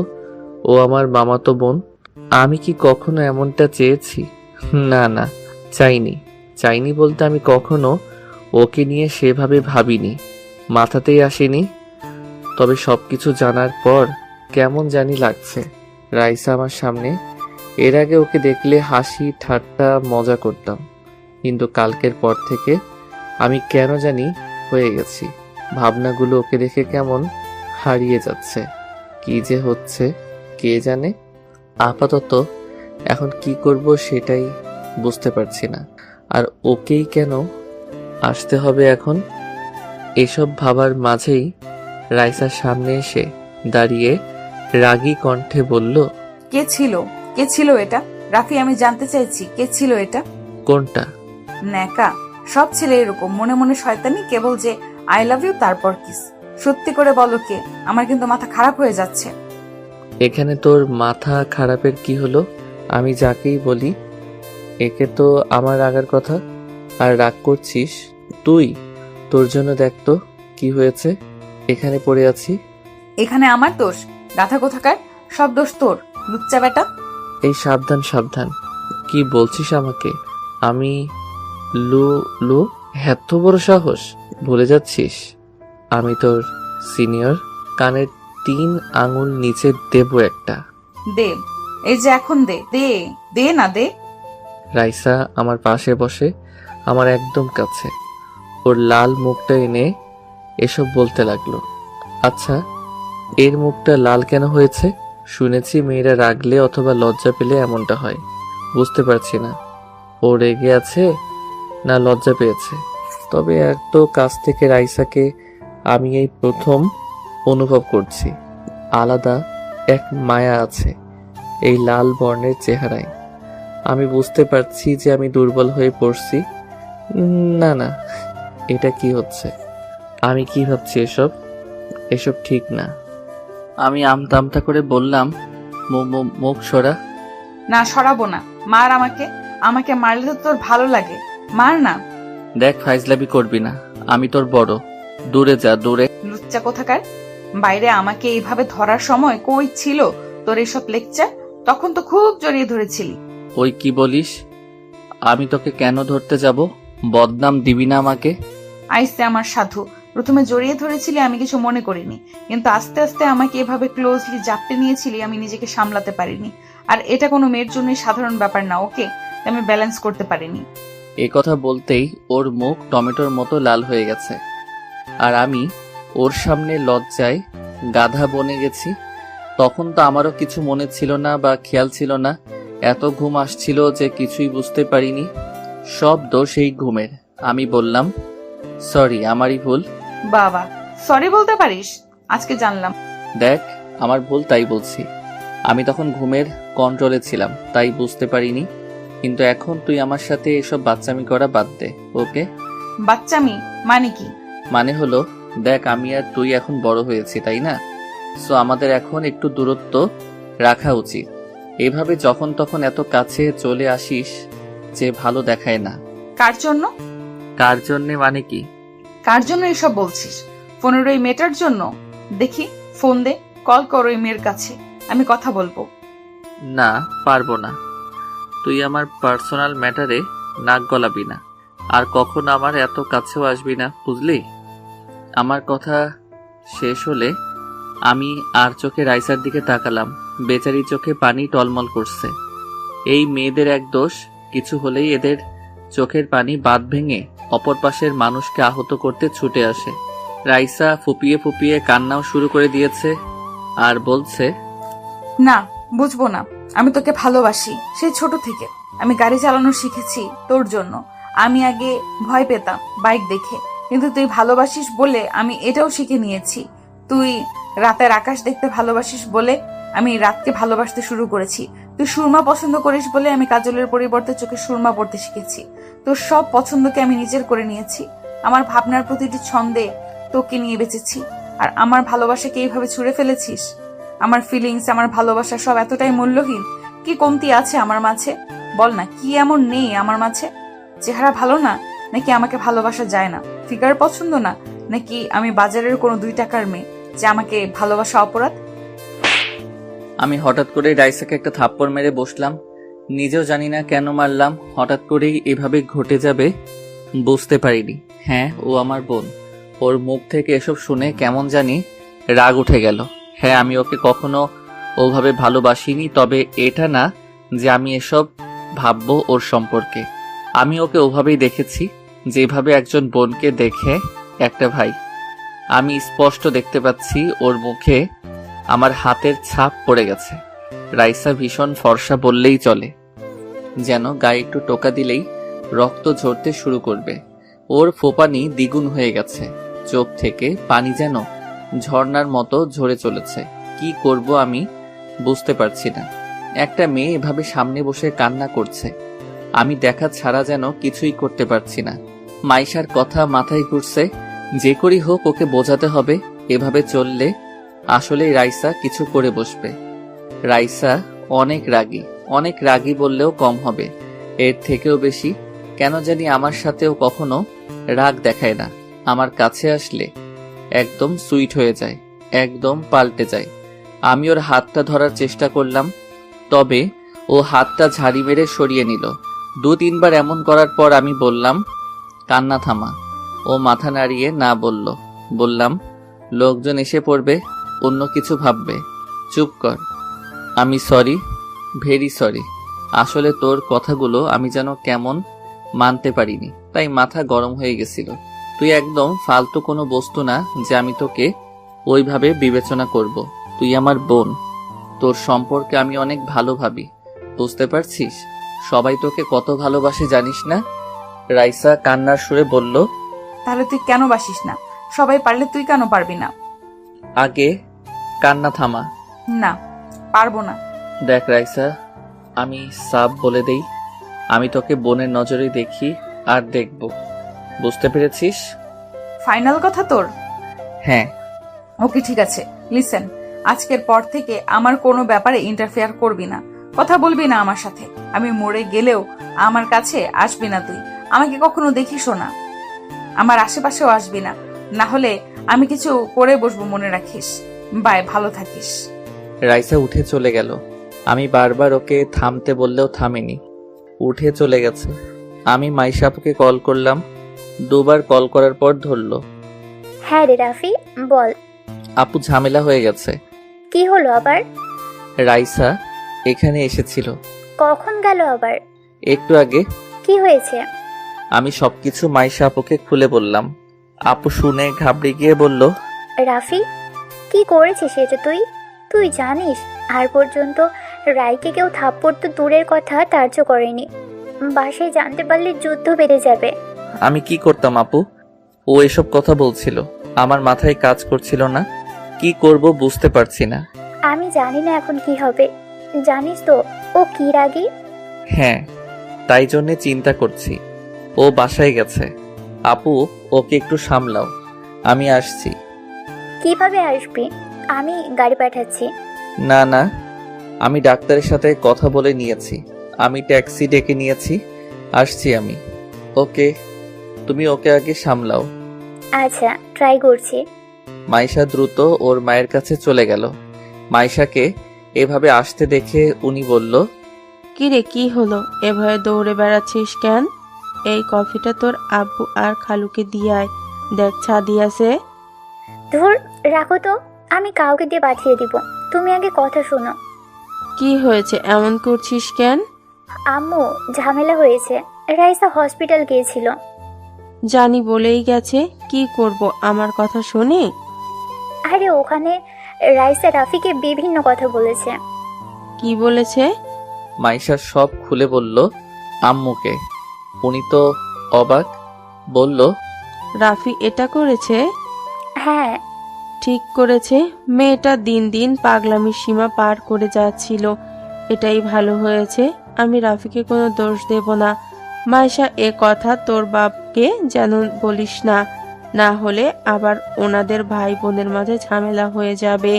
ও আমার মামাতো বোন। আমি কি কখনো এমনটা চেয়েছি? না না, চাইনি বলতে আমি কখনো ওকে নিয়ে সেভাবে ভাবিনি, মাথাতেই আসেনি। তবে সবকিছু জানার পর কেমন জানি লাগছে। রাইসা আমার সামনে। এর আগে ওকে দেখলে হাসি ঠাট্টা মজা করতাম, কিন্তু কালকের পর থেকে আমি কেন জানি হয়ে গেছি। ভাবনাগুলো ওকে দেখে কেমন হারিয়ে যাচ্ছে। কি যে হচ্ছে কে জানে। আপাতত এখন কি করব সেটাই বুঝতে পারছি না। আর ওকেই কেন আসতে হবে এখন? এসব ভাবার মাঝেই রাইসার সামনে এসে দাঁড়িয়ে রাগী কণ্ঠে বলল, কে ছিল এটা? রাফি, আমি জানতে চাইছি কে ছিল এটা? কোনটা? ন্যাকা। সব ছেলে এরকম, মনে মনে শয়তানি, কেবল যে আই লাভ ইউ তারপর কিস। সত্যি করে বলো কে? আমার কিন্তু মাথা খারাপ হয়ে যাচ্ছে। এখানে তোর মাথা খারাপের কি হলো? আমি যাকেই বলি একে তো আমার রাগার কথা। আর রাগ করছিস তুই? তোর জন্য দেখ তো কি হয়েছে। এখানে পড়ে আছি। এখানে আমার দোষ? গাধা কোথাকার, সব দোষ তোর, লুচ্চা বেটা। এই সাবধান। কি বলছিস আমাকে? আমি লু? এত বড় সাহস? ভুলে যাচ্ছিস আমি তোর সিনিয়র। কানের 3 আঙুল নিচে দেব একটা। দে, এই যে এখন দে দে দে না দে। রাইসা আমার পাশে বসে, আমার একদম কাছে। ওর লাল মুখটা এনে এসব বলতে লাগলো। আচ্ছা, এর মুখটা লাল কেন হয়েছে? শুনেছি মেয়েরা রাগলে অথবা লজ্জা পেলে এমনটা হয়। বুঝতে পারছি না ও রেগে আছে না লজ্জা পেয়েছে। তবে এত কাছ থেকে রাইসাকে আমি এই প্রথম অনুভব করছি। আলাদা এক মায়া আছে এই লাল বর্ণের চেহারায়। আমি বুঝতে পারছি যে আমি দুর্বল হয়ে পড়ছি। না, এটা কি হচ্ছে? আমি কি ভাবছি এসব ঠিক না। আমি আমতা করে বললাম, মুখ সরা। না, সরাবো না। মার আমাকে মারলে তো তোর ভালো লাগে, মার না। দেখ, ফাইজলামি করবি না। আমি তোর বড়, দূরে যা, দূরে। লুচ্চা কোথাকার। বাইরে আমাকে এইভাবে ধরার সময় কই ছিল তোর এসব লেকচার? তখন তো খুব জড়িয়ে ধরেছিলি। ওই কি বলিস? আমি তোকে কেন ধরতে যাব? বদনাম দিবি না আমাকে। আইসে আমার সাধু। প্রথমে জড়িয়ে ধরেছিলি, আমি কিছু মনে করিনি, কিন্তু আস্তে আস্তে আমাকে এভাবে ক্লোজলি জাপটে নিয়েছিলি, আমি নিজেকে সামলাতে পারিনি। আর এটা কোনো মেয়ের জন্য সাধারণ ব্যাপার না, ওকে আমি ব্যালেন্স করতে পারিনি। এ কথা বলতেই ওর মুখ টমেটোর মতো লাল হয়ে গেছে। আর আমি ওর সামনে লজ্জায় গাধা বনে গেছি। তখন তো আমারও কিছু মনে ছিল না বা খেয়াল ছিল না। এত ঘুম আসছিল যে কিছুই বুঝতে পারিনি। সব দোষ এই ঘুমের। আমি বললাম, সরি, আমারই ভুল। বাবা, সরি বলতে পারিস? আজকে জানলাম। দেখ, আমার ভুল, তাই বলছি। আমি তখন ঘুমের কন্ট্রোলে ছিলাম, তাই বুঝতে পারিনি। কিন্তু এখন তুই আমার সাথে এসব বাচ্চামি করা বাদ দে, ওকে? বাচ্চামি মানে কি? মানে হলো, দেখ, আমি আর তুই এখন বড় হয়েছি, তাই না? সো আমাদের এখন একটু দূরত্ব রাখা উচিত। এভাবে যখন তখন এত কাছে চলে আসিস যে ভালো দেখায় না। কার জন্য? কার জন্য মানে কি? কার জন্য এসব বলছিস? ফোনের ওই মেয়েটার জন্য? দেখি, ফোন দে, কল কর ওই মেয়ের কাছে, আমি কথা বলবো। না, পারবো না। তুই আমার পার্সোনাল ম্যাটারে নাক গলাবি না, আর কখনো আমার এত কাছেও আসবি না, বুঝলি? আমার কথা শেষ হলে আমি আর চোখে রাইসার দিকে তাকালাম। বেচারি চোখে পানি টলমল করছে। এই মেয়েদের এক দোষ, কিছু হলেই এদের চোখের পানি বাঁধ ভেঙে অপর পাশের মানুষকে আহত করতে ছুটে আসে। রাইসা ফুপিয়ে ফুপিয়ে কান্নাও শুরু করে দিয়েছে আর বলছে, না, বুঝবো না। আমি তোকে ভালোবাসি সেই ছোট থেকে। আমি গাড়ি চালানো শিখেছি তোর জন্য। আমি আগে ভয় পেতাম বাইক দেখে, কিন্তু তুই ভালোবাসিস বলে আমি এটাও শিখে নিয়েছি। তুই রাতের আকাশ দেখতে ভালোবাসিস বলে আমি রাতকে ভালোবাসতে শুরু করেছি। তুই সুরমা পছন্দ করিস বলে আমি কাজলের পরিবর্তে চোখে সুরমা পড়তে শিখেছি। তোর সব পছন্দকে আমি নিজের করে নিয়েছি। আমার ভাবনার প্রতিটি ছন্দে তোকে নিয়ে বেঁচেছি। আর আমার ভালোবাসাকে এইভাবে ছুঁড়ে ফেলেছিস। আমার ফিলিংস, আমার ভালোবাসা সব এতটাই মূল্যহীন? কি কমতি আছে আমার মাঝে? বল না, কি এমন নেই আমার মাঝে? চেহারা ভালো না, নাকি আমাকে ভালোবাসা যায় না? ফিগার পছন্দ না, নাকি আমি বাজারের কোনো 2 টাকার মেয়ে যে আমাকে ভালোবাসা অপরাধ? আমি হঠাৎ করে রাইসাকে একটা থাপ্পড় মেরে বসলাম। নিজেও জানি না কেন মারলাম। হঠাৎ করেই এভাবে ঘটে যাবে বুঝতে পারিনি। হ্যাঁ, ও আমার বোন। ওর মুখ থেকে এসব শুনে কেমন জানি রাগ উঠে গেল। হ্যাঁ, আমি ওকে কখনো ওভাবে ভালোবাসিনি, তবে এটা না যে আমি এসব ভাববো ওর সম্পর্কে। আমি ওকে ওভাবেই দেখেছি, যেভাবে একজন বোনকে দেখে একটা ভাই। আমি স্পষ্ট দেখতে পাচ্ছি ওর মুখে আমার হাতের ছাপ পড়ে গেছে। রাইসা ভীষণ ফর্সা বললেই চলে, যেন গায়ে একটু টোকা দিলেই রক্ত ঝরতে শুরু করবে। ওর ফোপানি দ্বিগুণ হয়ে গেছে, চোখ থেকে পানি যেন ঝর্ণার মতো ঝরে চলেছে। কি করব আমি বুঝতে পারছি না। একটা মেয়ে এভাবে সামনে বসে কান্না করছে, আমি দেখা ছাড়া যেন কিছুই করতে পারছি না। মাইশার কথা মাথায় ঘুরছে, যে করেই হোক ওকে বোঝাতে হবে। এভাবে চললে আসলেই রাইসা কিছু করে বসবে। রাইসা অনেক রাগী বললেও কম হবে, এর থেকেও বেশি। কেন জানি আমার সাথেও কখনো রাগ দেখায় না, আমার কাছে আসলে একদম সুইট হয়ে যায়, একদম পাল্টে যায়। আমি ওর হাতটা ধরার চেষ্টা করলাম, তবে ও হাতটা ঝাড়ি মেরে সরিয়ে নিল। 2-3 বার এমন করার পর আমি বললাম, কান্না থামা। ও মাথা নাড়িয়ে না বলল। বললাম, লোকজন এসে পড়বে, অন্য কিছু ভাববে, চুপ কর। আমি সরি, ভেরি সরি। আসলে তোর কথাগুলো আমি যেন কেমন মানতে পারিনি, তাই মাথা গরম হয়ে গেছিল। তুই একদম ফালতু কোনো বস্তু না যে আমি তোকে ওইভাবে বিবেচনা করব। তুই আমার বোন, তোর সম্পর্কে আমি অনেক ভালো ভাবি, বুঝতে পারছিস? সবাই তোকে কত ভালোবাসে জানিস না? রাইসা কান্নার সুরে বলল, তাহলে তুই কেন বাসিস না? সবাই পারলে তুই কেন পারবি না? আগে কান্না থামা। না, পারবো না। দেখ রাইসা, আমি সাফ বলে দেই, আমি তোকে বোনের নজরে দেখি আর দেখব, বুঝতে পেরেছিস? ফাইনাল কথা তোর? হ্যাঁ। ওকে, ঠিক আছে। লিসেন, আজকের পর থেকে আমার কোনো ব্যাপারে ইন্টারফেয়ার করবি না, কথা বলবি না আমার সাথে। আমি মরে গেলেও আমার কাছে আসবি না তুই। আমাকে কখনো দেখিসও না, আমার আশেপাশেও আসবি না, না হলে আমি কিছু করে বসবো, মনে রাখিস। বাই, ভালো থাকিস। রাইসা উঠে চলে গেল। আমি বারবার ওকে থামতে বললেও থামেনি, উঠে চলে গেছে। আমি মাইশা আপুকে কল করলাম, 2 বার কল করার পর ধরলো। হ্যাঁ রে রাফি, বল। আপু, ঝামেলা হয়ে গেছে। কি হলো আবার? রাইসা এখানে এসেছিল। কখন গেল আবার? একটু আগে। কি হয়েছে? আমি সবকিছু মাইশা আপুকে খুলে বললাম। আপু শুনে ঘাবড়ে গিয়ে বলল, রাফি, কি করেছিস এটা তুই? তুই জানিস আর পর্যন্ত রাইকে কেউ থাপ্পড় তো দূরের কথা তার্য করেনি। বাসায় জানতে পারলে যুদ্ধ বেড়ে যাবে। আমি কি করতাম আপু? ও এসব কথা বলছিল, আমার মাথায় কাজ করছিল না। কি করব বুঝতে পারছি না। আমি জানি না এখন কি হবে। জানিস তো ও কি রাগী? হ্যাঁ, তাই জন্যে চিন্তা করছি। ও বাসায় গেছে। আপু, ওকে একটু সামলাও, আমি আসছি। কিভাবে আসবি? আমি গাড়ি পাঠাচ্ছি। না না, আমি ডাক্তারের সাথে কথা বলে নিয়েছি, আমি ট্যাক্সি ডেকে নিয়েছি, আসছি আমি। ওকে, তুমি ওকে আগে সামলাও। আচ্ছা, ট্রাই করছি। মাইশা দ্রুত ওর মায়ের কাছে চলে গেল। মাইশাকে এভাবে আসতে দেখে উনি বলল, কিরে, কি হলো? এভাবে দৌড়ে বেড়াচ্ছিস কেন? এই কফিটা তোর আব্বু আর খালুকে দিয়ে আয়, দেখ ছা দিয়াছে। ধুর, রাখো তো, আমি কাউকে দিয়ে পাঠিয়ে দিব। তুমি আগে কথা শোনো। কি হয়েছে, এমন করছিস কেন? আম্মু, ঝামেলা হয়েছে। রাইসা হসপিটাল গিয়েছিল। জানি বলেই গেছে। কি করব আমার কথা শুনে? আরে ওখানে রাইসা রাফিকে বিভিন্ন কথা বলেছে। কি বলেছে? মাইশা সব খুলে বলল আম্মুকে। উনি তো অবাক, বলল, রাফি এটা করেছে? হ্যাঁ। ঠিক করেছে। মেয়েটা দিন দিন পাগলামির সীমা পার করে যাচ্ছিল। এটাই ভালো হয়েছে। আমি রাফিকে কোনো দোষ দেব না। মাইশা, এ কথা তোর বাপকে যেন বলিস না, না হলে আবার ওনাদের ভাই বোনের মাঝে ঝামেলা হয়ে যাবে।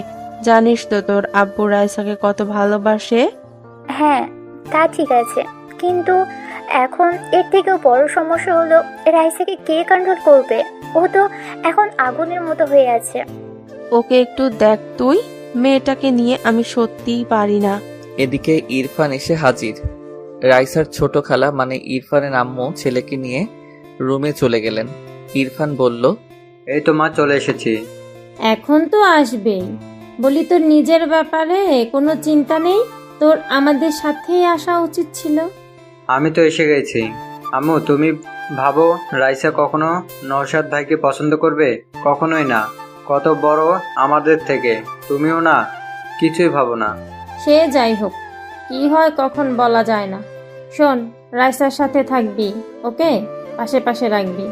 জানিস তো তোর আব্বু রাইসাকে কত ভালোবাসে। হ্যাঁ, তা ঠিক আছে, কিন্তু এখন এর থেকেও বড় সমস্যা হলো রাইসাকে কে কন্ট্রোল করবে? ও তো এখন আগুনের মতো হয়ে আছে। ওকে একটু দেখ তুই, মেয়েটাকে নিয়ে আমি সত্যিই পারি না। এদিকে ইরফান এসে হাজির। রাইসার ছোট খালা মানে ইরফানের আম্মু ছেলেকে নিয়ে রুমে চলে গেলেন। ইরফান বলল, এই তো মা, চলে এসেছি। এখন তো আসবেই। বলি, তোর নিজের ব্যাপারে কোনো চিন্তা নেই? তোর আমাদের সাথেই আসা উচিত ছিল। আমি তো এসে গেছি। আম্মু, তুমি ভাবো রাইসা কখনো নওশাদ ভাইকে পছন্দ করবে? কখনোই না। কত বড় আমাদের থেকে, তুমিও না, কিছুই ভাবো না। সে যাই হোক, কি হয় কখন বলা যায় না। শোন, রাইসার সাথে থাকবি, ওকে? পাশে পাশে রাখবি।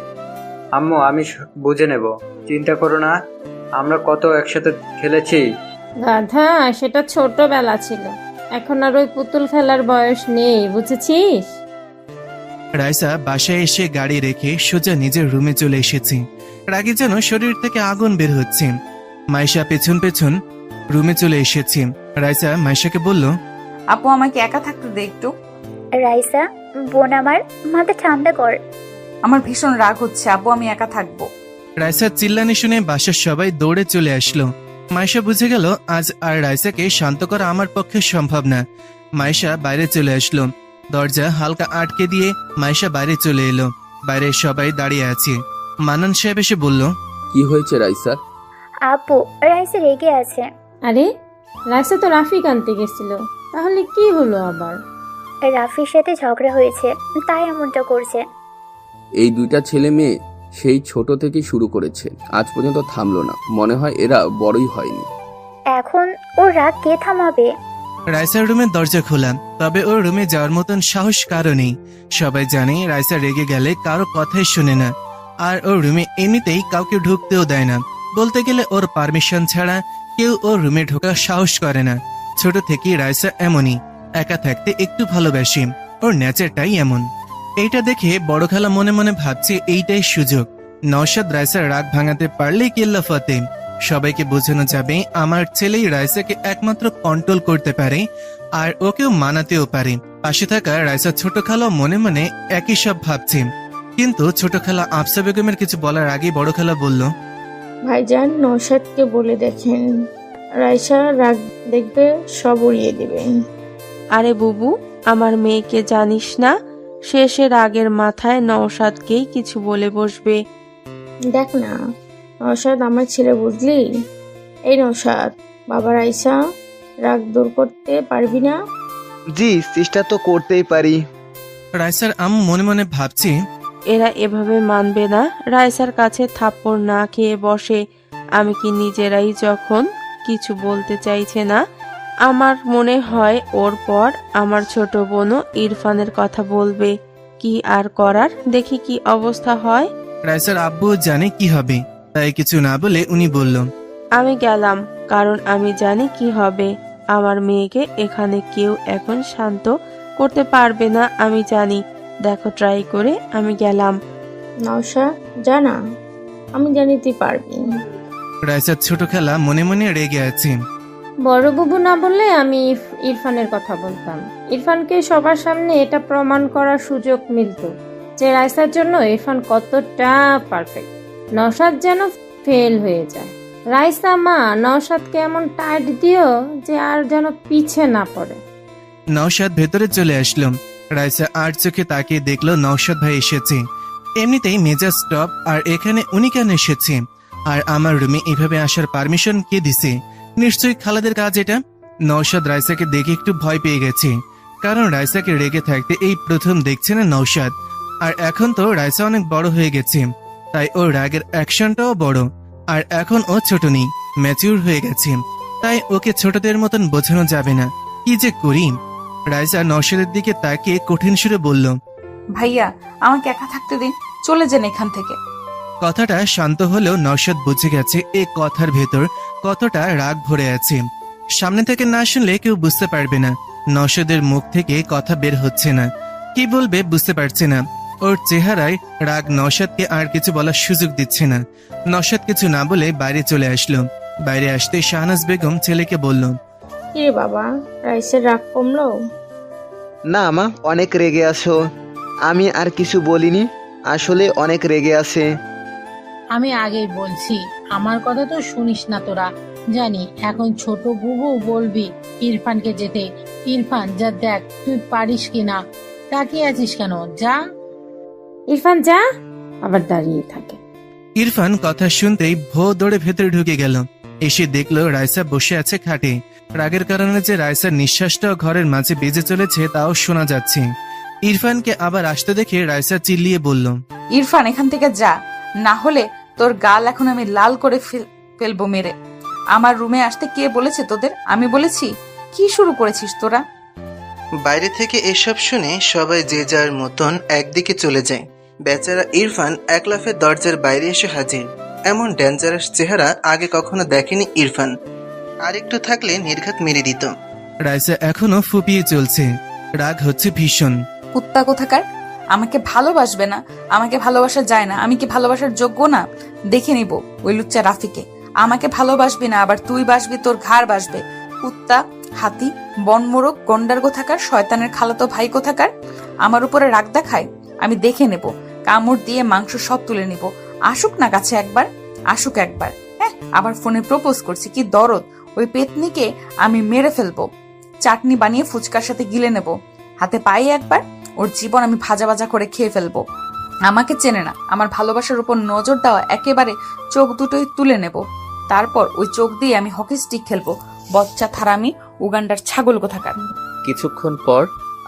আম্মু, আমি বুঝে নেব, চিন্তা করো না। আমরা কত একসাথে খেলেছি। গাধা, সেটা ছোটবেলা ছিল, এখন আর ওই পুতুল খেলার বয়স নেই, বুঝেছিস? রাইসা বাসায় এসে গাড়ি রেখে সোজা নিজের রুমে চলে এসেছে। রাগে যেন শরীর থেকে আগুন বের হচ্ছে। মাইশা পেছন পেছন রুমে চলে এসেছে। রাইসা মাইশাকে বলল, আপু, আমাকে একা থাকতে দে একটু। রাইসা, বোন আমার, মাথা ঠান্ডা কর। আমার ভীষণ রাগ হচ্ছে আপু, আমি একা থাকবো। রাইসার চিল্লানি শুনে বাসার সবাই দৌড়ে চলে আসলো। মাইশা বুঝে গেল আজ আর রাইসাকে শান্ত করা আমার পক্ষে সম্ভব না। মাইশা বাইরে চলে আসলো। দরজা হালকা আটকে দিয়ে মাইশা বাইরে চলে এলো। বাইরে সবাই দাঁড়িয়ে আছে। মানান সাহেব এসে বলল, কি হয়েছে রাইসার? আপু, রাইসা রেগে আছে। আরে, রাইসা তো রাফিক আনতে গেছিল, তাহলে কি হলো আবার? রাফির সাথে ঝগড়া হয়েছে, তাই এমনটা করছে। এই দুইটা ছেলে মেয়ে সেই ছোট থেকেই শুরু করেছে, আজ পর্যন্ত থামলো না। মনে হয় এরা বড়ই হয়নি। এখন ওর রাগ কে থামাবে? রাইসার রুমের দরজা খোলা, তবে ওর রুমে যাওয়ার মতন সাহস কারো নেই। সবাই জানে রাইসা রেগে গেলে কারো কথাই শুনে না, আর ওর রুমে এমনিতেই কাউকে ঢুকতেও দেয় না। বলতে গেলে ওর পারমিশন ছাড়া কেউ ওর রুমে ঢোকার সাহস করে না। ছোট থেকেই রাইসা এমনই, একা থাকতে একটু ভালোবাসে, ওর নেচারটাই এমন। এইটা দেখে বড় খালা মনে মনে ভাবছে এইটাই সুযোগ। নওশাদ রাইসার রাগ ভাঙাতে পারলেই কেল্লা ফতে। সবাইকে বোঝানো যাবে আমার ছেলেই রাইসাকে একমাত্র কন্ট্রোল করতে পারে, আর ওকেও মানাতেও পারে। পাশে থাকা রাইসার ছোট খালা মনে মনে একই সব ভাবছে। কিন্তু ছোট খালা আফসা বেগমের কিছু বলার আগে বড় খালা বলল, ভাইজান, নওশাদকে বলে দেখেন, রাইসা রাগ দেখবে সব উড়িয়ে দিবেন। আরে বুবু, আমার মেয়েকে জানিস না? শেষে রাগের মাথায় নওশাদকেই কিছু বলে বসবে। দেখ না, নওশাদ আমার ছেলে, বুঝলি? এই নওশাদ, বাবা, রাইসা রাগ দূর করতে পারবি না? জি, চেষ্টা তো করতেই পারি। রাইসার আম্মু মনে মনে ভাবছে, এরা এভাবে মানবে না। রাইসার কাছে থাপ্পড় না খেয়ে বসে। আমি কি নিজেরাই যখন কিছু বলতে চাইছে না, আমার মনে হয় ওর পর আমার ছোট বোনও ইরফানের কথা বলবে। কি আর করার, দেখি কি অবস্থা হয়। রাইসার আব্বু জানে কি হবে, তাই কিছু না বলে উনি বলল, আমি গেলাম, কারণ আমি জানি কি হবে। আমার মেয়েকে এখানে কেউ এখন শান্ত করতে পারবে না, আমি জানি। দেখো ট্রাই করে। আমি গেলাম। নওশাদ, জানা, আমি জানি তুই পারবি। রাইসার ছোট খালা মনে মনে রেগে আছে। বড় বুবু না বললে আমি ইরফানের কথা বলতাম। ইরফানকে সবার সামনে এটা প্রমাণ করার সুযোগ মিলত যে রাইসার জন্য ইরফান কতটা পারফেক্ট। নওশাদ যেন ফেল হয়ে যায়। রাইসা মা, নওশাদকে এমন টাইট দিও যে আর যেন পিছে না পড়ে। নওশাদ ভেতরে চলে আসলো। রাইসা আর চোখে তাকিয়ে দেখলো নওশাদ ভাই এসেছে। এমনিতেই মেজাজ স্টপ, আর এখানে উনি কেন এসেছে? আর আমার রুমে এভাবে আসার পারমিশন কে দিছে? নিশ্চয়ই খালাদের কাজ এটা। নওশাদ রাইসাকে দেখে একটু ভয় পেয়ে গেছে, কারণ রাইসাকে রেগে থাকতে এই প্রথম দেখছে না নওশাদ। আর এখন তো রাইসা অনেক বড় হয়ে গেছে, তাই ওর রাগের অ্যাকশনটাও বড়। আর এখন ও ছোট নেই, ম্যাচিউর হয়ে গেছে, তাই ওকে ছোটদের মতন বোঝানো যাবে না। কি যে করি। রাইসা নওশাদের দিকে তাকিয়ে কঠিন সুরে বলল, ভাইয়া আমাকে একা থাকতে দিন, চলে যান এখান থেকে। কথাটা শান্ত হলেও নওশাদ বুঝে গেছে এই কথার ভেতর কতটা রাগ ভরে আছে। সামনে থেকে না শুনলে কেউ বুঝতে পারবে না। নওশাদের মুখ থেকে কথা বের হচ্ছে না, কি বলবে বুঝতে পারছে না। ওর চেহারায় রাগ নওশাদকে আর কিছু বলার সুযোগ দিচ্ছে না। নওশাদ কিছু না বলে বাইরে চলে আসলো। বাইরে আসতে শাহনাজ বেগম ছেলেকে বলল, কিরে বাবা, রাইসের রাগ কমলো? না মা, অনেক রেগে আছো। আমি আর কিছু বলিনি, আসলে অনেক রেগে আছে। আমি আগেই বলছি, আমার কথা তো শুনিস না তোরা। জানি এখন ছোট বুবু বলবি ইরফানকে যেতে। ইরফান যা, দেখ তুই পারিস কিনা। তাকিয়ে আছিস কেন? যা। ইরফান যা, আবার দাঁড়িয়ে থাকে। ইরফান কথা শুনতেই ভো দৌড়ে ভেতরে ঢুকে গেল। এসে দেখলো রাইসা বসে আছে খাটে। রাগের কারণে যে রাইসার নিঃশ্বাসটাও ঘরের মাঝে বেজে চলেছে তাও শোনা যাচ্ছে। ইরফানকে আবার আসতে দেখে রাইসা চিল্লিয়ে বলল, ইরফান এখান থেকে যা, না হলে তোর গাল এখন আমি লাল করে ফেলবো মেরে। আমার রুমে আসতে কে বলেছে তোদের? আমি বলেছি? কি শুরু করেছিস তোরা? বাইরে থেকে এসব শুনে সবাই যে যার মতন একদিকে চলে যায়। বেচারা ইরফান এক লাফে দরজার বাইরে এসে হাজির। এমন ডেঞ্জারাস চেহারা আগে কখনো দেখেনি ইরফান। আর একটু থাকলে নির্ঘাত মেরে দিত। রাইসা এখনো ফুপিয়ে চলছে, রাগ হচ্ছে ভীষণ। কুত্তা কোথাকার, আমাকে ভালোবাসবে না, আমাকে ভালোবাসা যায় না, আমি কি ভালোবাসার যোগ্য না? দেখে নিব ওই লুচ্চা রাফিকে। আমাকে ভালোবাসবি না, আবার তুই বাসবি, তোর ঘাড় বাসবে। কুত্তা, হাতি, বনমোরগ, গন্ডার কোথাকার, শয়তানের খালাতো ভাই কোথাকার। আমার উপরে রাগ দেখায়, আমি দেখে নেব, কামড় দিয়ে মাংস সব তুলে নিব। আসুক না কাছে একবার, আসুক একবার। হ্যাঁ, আবার ফোনে প্রপোজ করছি, কি দরদ। ওই পেতনিকে আমি মেরে ফেলবো, চাটনি বানিয়ে ফুচকার সাথে গিলে নেব। হাতে পাই একবার, ওর জীবন আমি ভাজা ভাজা করে খেয়ে ফেলবো। আমাকে চেনে না, আমার ভালোবাসার উপর নজর দেওয়া একেবারে চোখ দুটোই তুলে নেব। তারপর ওই চোখ দিয়ে আমি হকি স্টিক খেলবো। বচ্চা থারামি, উগান্ডার ছাগল কোথাকার। কিছুক্ষণ পর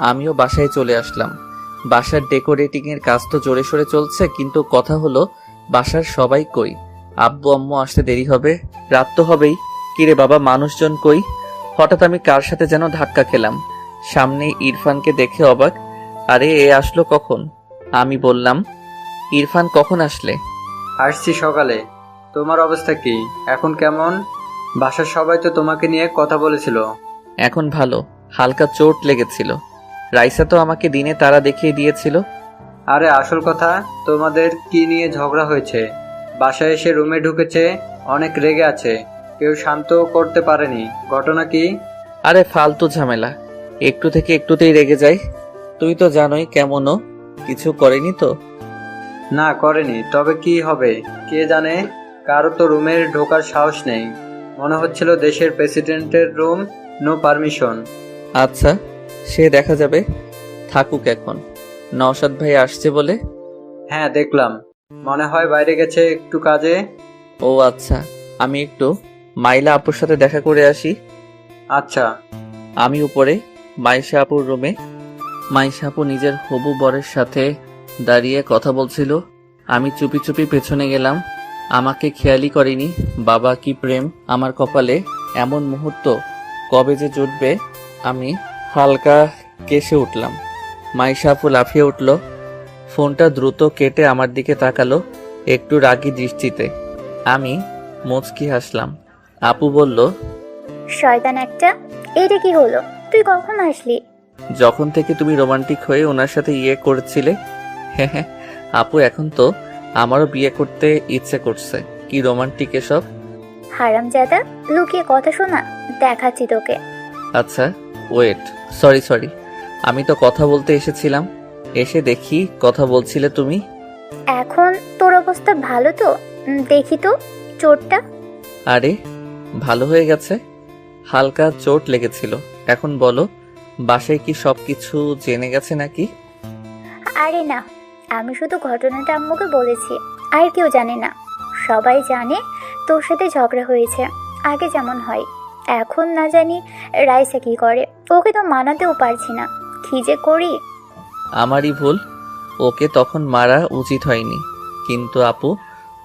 আমিও বাসায় চলে আসলাম। বাসার ডেকোরেটিং এর কাজ তো জোরে সোরে চলছে, কিন্তু কথা হলো বাসার সবাই কই? আব্বু আম্মু আসতে দেরি হবে, রাত তো হবেই। কিরে বাবা, মানুষজন কই? হঠাৎ আমি কার সাথে যেন ধাক্কা খেলাম। সামনে ইরফানকে দেখে অবাক, আরে এ আসলো কখন? আমি বললাম, ইরফান কখন আসলে? আসছি সকালে। তোমার অবস্থা কি এখন? কেমন? বাসার সবাই তো তোমাকে নিয়ে কথা বলেছিল। এখন ভালো, হালকা চোট লেগেছিল। রাইসা তো আমাকে দিনে তারা দেখিয়ে দিয়েছিল। আরে আসল কথা, তোমাদের কি নিয়ে ঝগড়া হয়েছে? বাসায় এসে রুমে ঢুকেছে, অনেক রেগে আছে, কেউ শান্ত করতে পারেনি। ঘটনা কি? আরে ফালতু ঝামেলা, একটু থেকে একটুতেই রেগে যায়। তুই তো জানোই কেমনও, কিছু করেনি তো? না করেনি, তবে কি হবে কে জানে। কারো তো রুমে ঢোকার সাহস নেই। মনে হচ্ছিল দেশের প্রেসিডেন্টের রুম, নো পারমিশন। আচ্ছা, সে দেখা যাবে, থাকুক এখন। নওশাদ ভাই আসছে বলে? হ্যাঁ দেখলাম, মনে হয় বাইরে গেছে একটু কাজে। ও আচ্ছা, আমি একটু মাইলা আপুর সাথে দেখা করে আসি। আচ্ছা। আমি উপরে মাইশা আপুর রুমে। মাইশা আপু নিজের হবু বরের সাথে দাঁড়িয়ে কথা বলছিল। আমি চুপি চুপি পেছনে গেলাম। আমাকে খেয়ালই করেনি। বাবা কি প্রেম আমার কপালে, এমন মুহূর্ত কবে যে জুটবে। আমি হালকা কেসে উঠলাম। মাইশা আপু লাফিয়ে উঠল, ফোনটা দ্রুত কেটে আমার দিকে তাকালো একটু রাগী দৃষ্টিতে। আমি মুচকি হাসলাম। আপু বলল, শয়তান একটা, এটা কি হলো? তুই কখন আসলি? যখন থেকে তুমি রোমান্টিক হয়ে ওনার সাথে ইয়ে করছিলে। হ্যাঁ হ্যাঁ আপু, এখন তো আমারও বিয়ে করতে ইচ্ছে করছে। কি রোমান্টিক এসব। হারামজাদা, লুকিয়ে কথা শোনা, দেখাচ্ছি তোকে। আচ্ছা ওয়েট, সরি, আমি তো কথা বলতে এসেছিলাম। এসে দেখি কথা বলছিলে তুমি। এখন তোর অবস্থা ভালো তো? দেখি তো চোটটা। আরে ভালো হয়ে গেছে, হালকা চোট লেগেছিল। এখন বলো, বাসায় কি সবকিছু জেনে গেছে নাকি? আরে না, আমি শুধু ঘটনাটা আম্মুকে বলেছি, আর কেউ জানে না। সবাই জানে তোর সাথে ঝগড়া হয়েছে, আগে যেমন হয়। এখন না জানি রাইসা কি করে, ওকে তো মানাতেও পারছি না, কি যে করি। আমারই ভুল, ওকে তখন মারা উচিত হয়নি। কিন্তু আপু,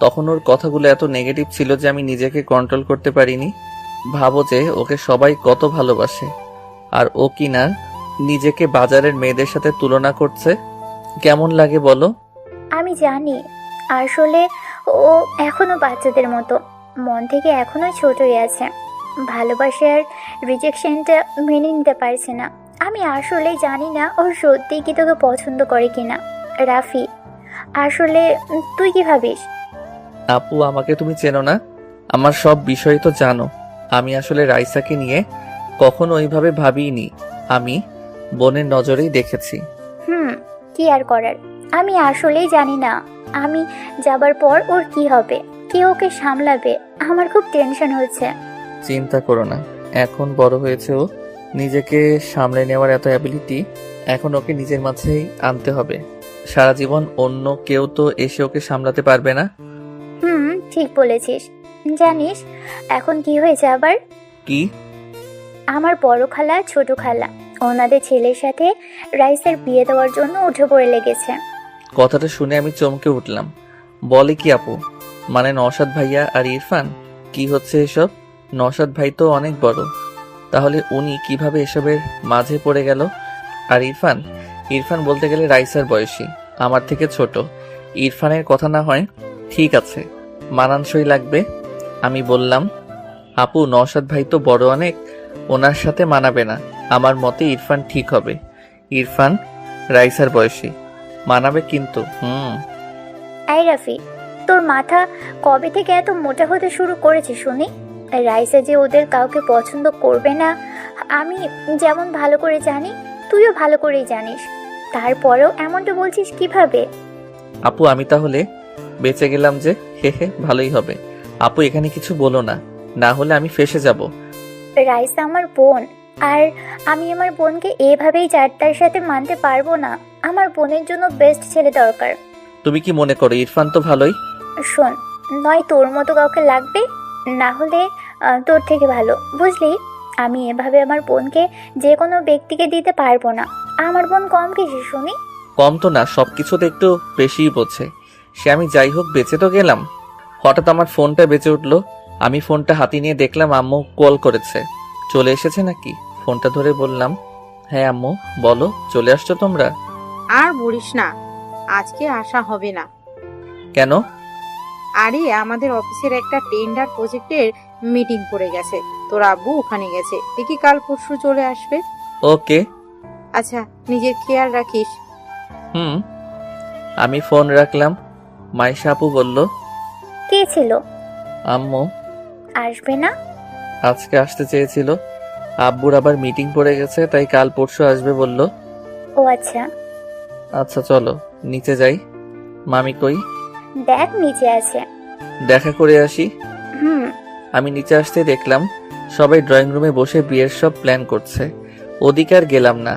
তখন ওর কথাগুলো এত নেগেটিভ ছিল যে আমি নিজেকে কন্ট্রোল করতে পারিনি। ভাবো যে ওকে সবাই কত ভালোবাসে, আর ও কিনা নিজেকে বাজারের মেয়েদের সাথে তুলনা করছে। কেমন লাগে বলো? আমি জানি আসলে ও এখনো বাচ্চাদের মতো, মন থেকে এখনো ছোটই আছে, ভালোবাসার রিজেকশনটা মেনে নিতে পারছে না। আমি আসলে জানি না ও সত্যিই কি তোকে পছন্দ করে কিনা। রাফি, আসলে তুই কি ভাবিস? আপু, আমাকে তুমি চেনো না, আমার সব বিষয় তো জানো। আমি আসলে রাইসাকে নিয়ে কখনো ওইভাবে ভাবিনি, আমি বোনের নজরেই দেখেছি। কি আর করার, আমি আসলেই জানি না আমি যাবার পর ওর কি হবে, কে ওকে সামলাবে। আমার খুব টেনশন হচ্ছে। চিন্তা করো না, এখন বড় হয়েছে ও, নিজেকে সামলে নেওয়ার এত অ্যাবিলিটি এখন ওকে নিজের মাঝেই আনতে হবে। সারা জীবন অন্য কেউ তো এসে ওকে সামলাতে পারবে না। ঠিক বলেছিস। জানিস এখন কি হয়েছে আবার? কি? আমার বড় খালা ছোট খালা ওনাদের ছেলের সাথে রাইসের বিয়ে দেওয়ার জন্য উঠে পড়ে লেগেছে। কথাটা শুনে আমি চমকে উঠলাম। বলে কি আপু? মানে নওশাদ ভাইয়া আর ইরফান? কি হচ্ছে এসব? নওশাদ ভাই তো অনেক বড়, তাহলে উনি কিভাবে এসবের মাঝে পড়ে গেল? আর ইরফান? ইরফান বলতে গেলে রাইসার বয়সী, আমার থেকে ছোট। ইরফানের কথা না হয় ঠিক আছে, মানানসই লাগবে। আমি বললাম, আপু নওশাদ ভাই তো বড় অনেক, ওনার সাথে মানাবে না। আমার মতে ইরফান ঠিক হবে। ইরফান রাইসার বয়সী, মানাবে কিন্তু। এই রাফি, তোর মাথা কবে থেকে এত মোটা হতে শুরু করেছে শুনি? রাইসা যে ওদের কাউকে পছন্দ করবে না আমি যেমন ভালো করে জানি, তুইও ভালো করেই জানিস, তারপরেও এমনটা বলছিস কিভাবে? আপু আমি তাহলে বেঁচে গেলাম যে, হে ভালোই হবে। আপু এখানে কিছু বলো না, না হলে আমি ফেঁসে যাব। রাইসা আমার বোন, আর আমি আমার বোনকে এভাবেই চারটার সাথে মানতে পারবো না। আমার বোনের জন্য বেস্ট ছেলে দরকার। তুমি কি মনে করো ইরফান তো ভালোই? শোন, নয় তোর মতো কাউকে লাগবে, না হলে তোর থেকে ভালো, বুঝলি? আমি এভাবে আমার বোনকে যে কোনো ব্যক্তিকে দিতে পারবো না। আমার বোন কম কিছু শুনি? কম তো না, সবকিছুতে একটু বেশিই বোঝে। সে আমি যাই হোক বেঁচে তো গেলাম। হঠাৎ আমার ফোনটা বেজে উঠলো। আমি ফোনটা হাতে নিয়ে দেখলাম আম্মু কল করেছে। চলে এসেছে নাকি? ফোনটা ধরে বললাম, হ্যাঁ আম্মু বলো, চলে আসছো তোমরা? আর বলিস না, আজকে আসা হবে না। কেন? আরে আমাদের অফিসের একটা টেন্ডার প্রজেক্টের মিটিং পড়ে গেছে, তোর আব্বু ওখানে গেছে, দেখি কাল পরশু চলে আসবে। ওকে। আচ্ছা, নিজের খেয়াল রাখিস। আমি ফোন রাখলাম। মাইশা আপু বলল, কে ছিল? আম্মু। আসবে না? আজকে আসতে চেয়েছিল, আব্বুর আবার মিটিং পড়ে গেছে, তাই কাল পরশু আসবে বলল। ও আচ্ছা। আচ্ছা চলো নিচে যাই। মামি কই? দেখ নিচে আছে। দেখা করে আসি। আমি নিচে আসতে দেখলাম সবাই ড্রয়িং রুমে বসে বিয়ের সব প্ল্যান করছে। ওদিকে আর গেলাম না।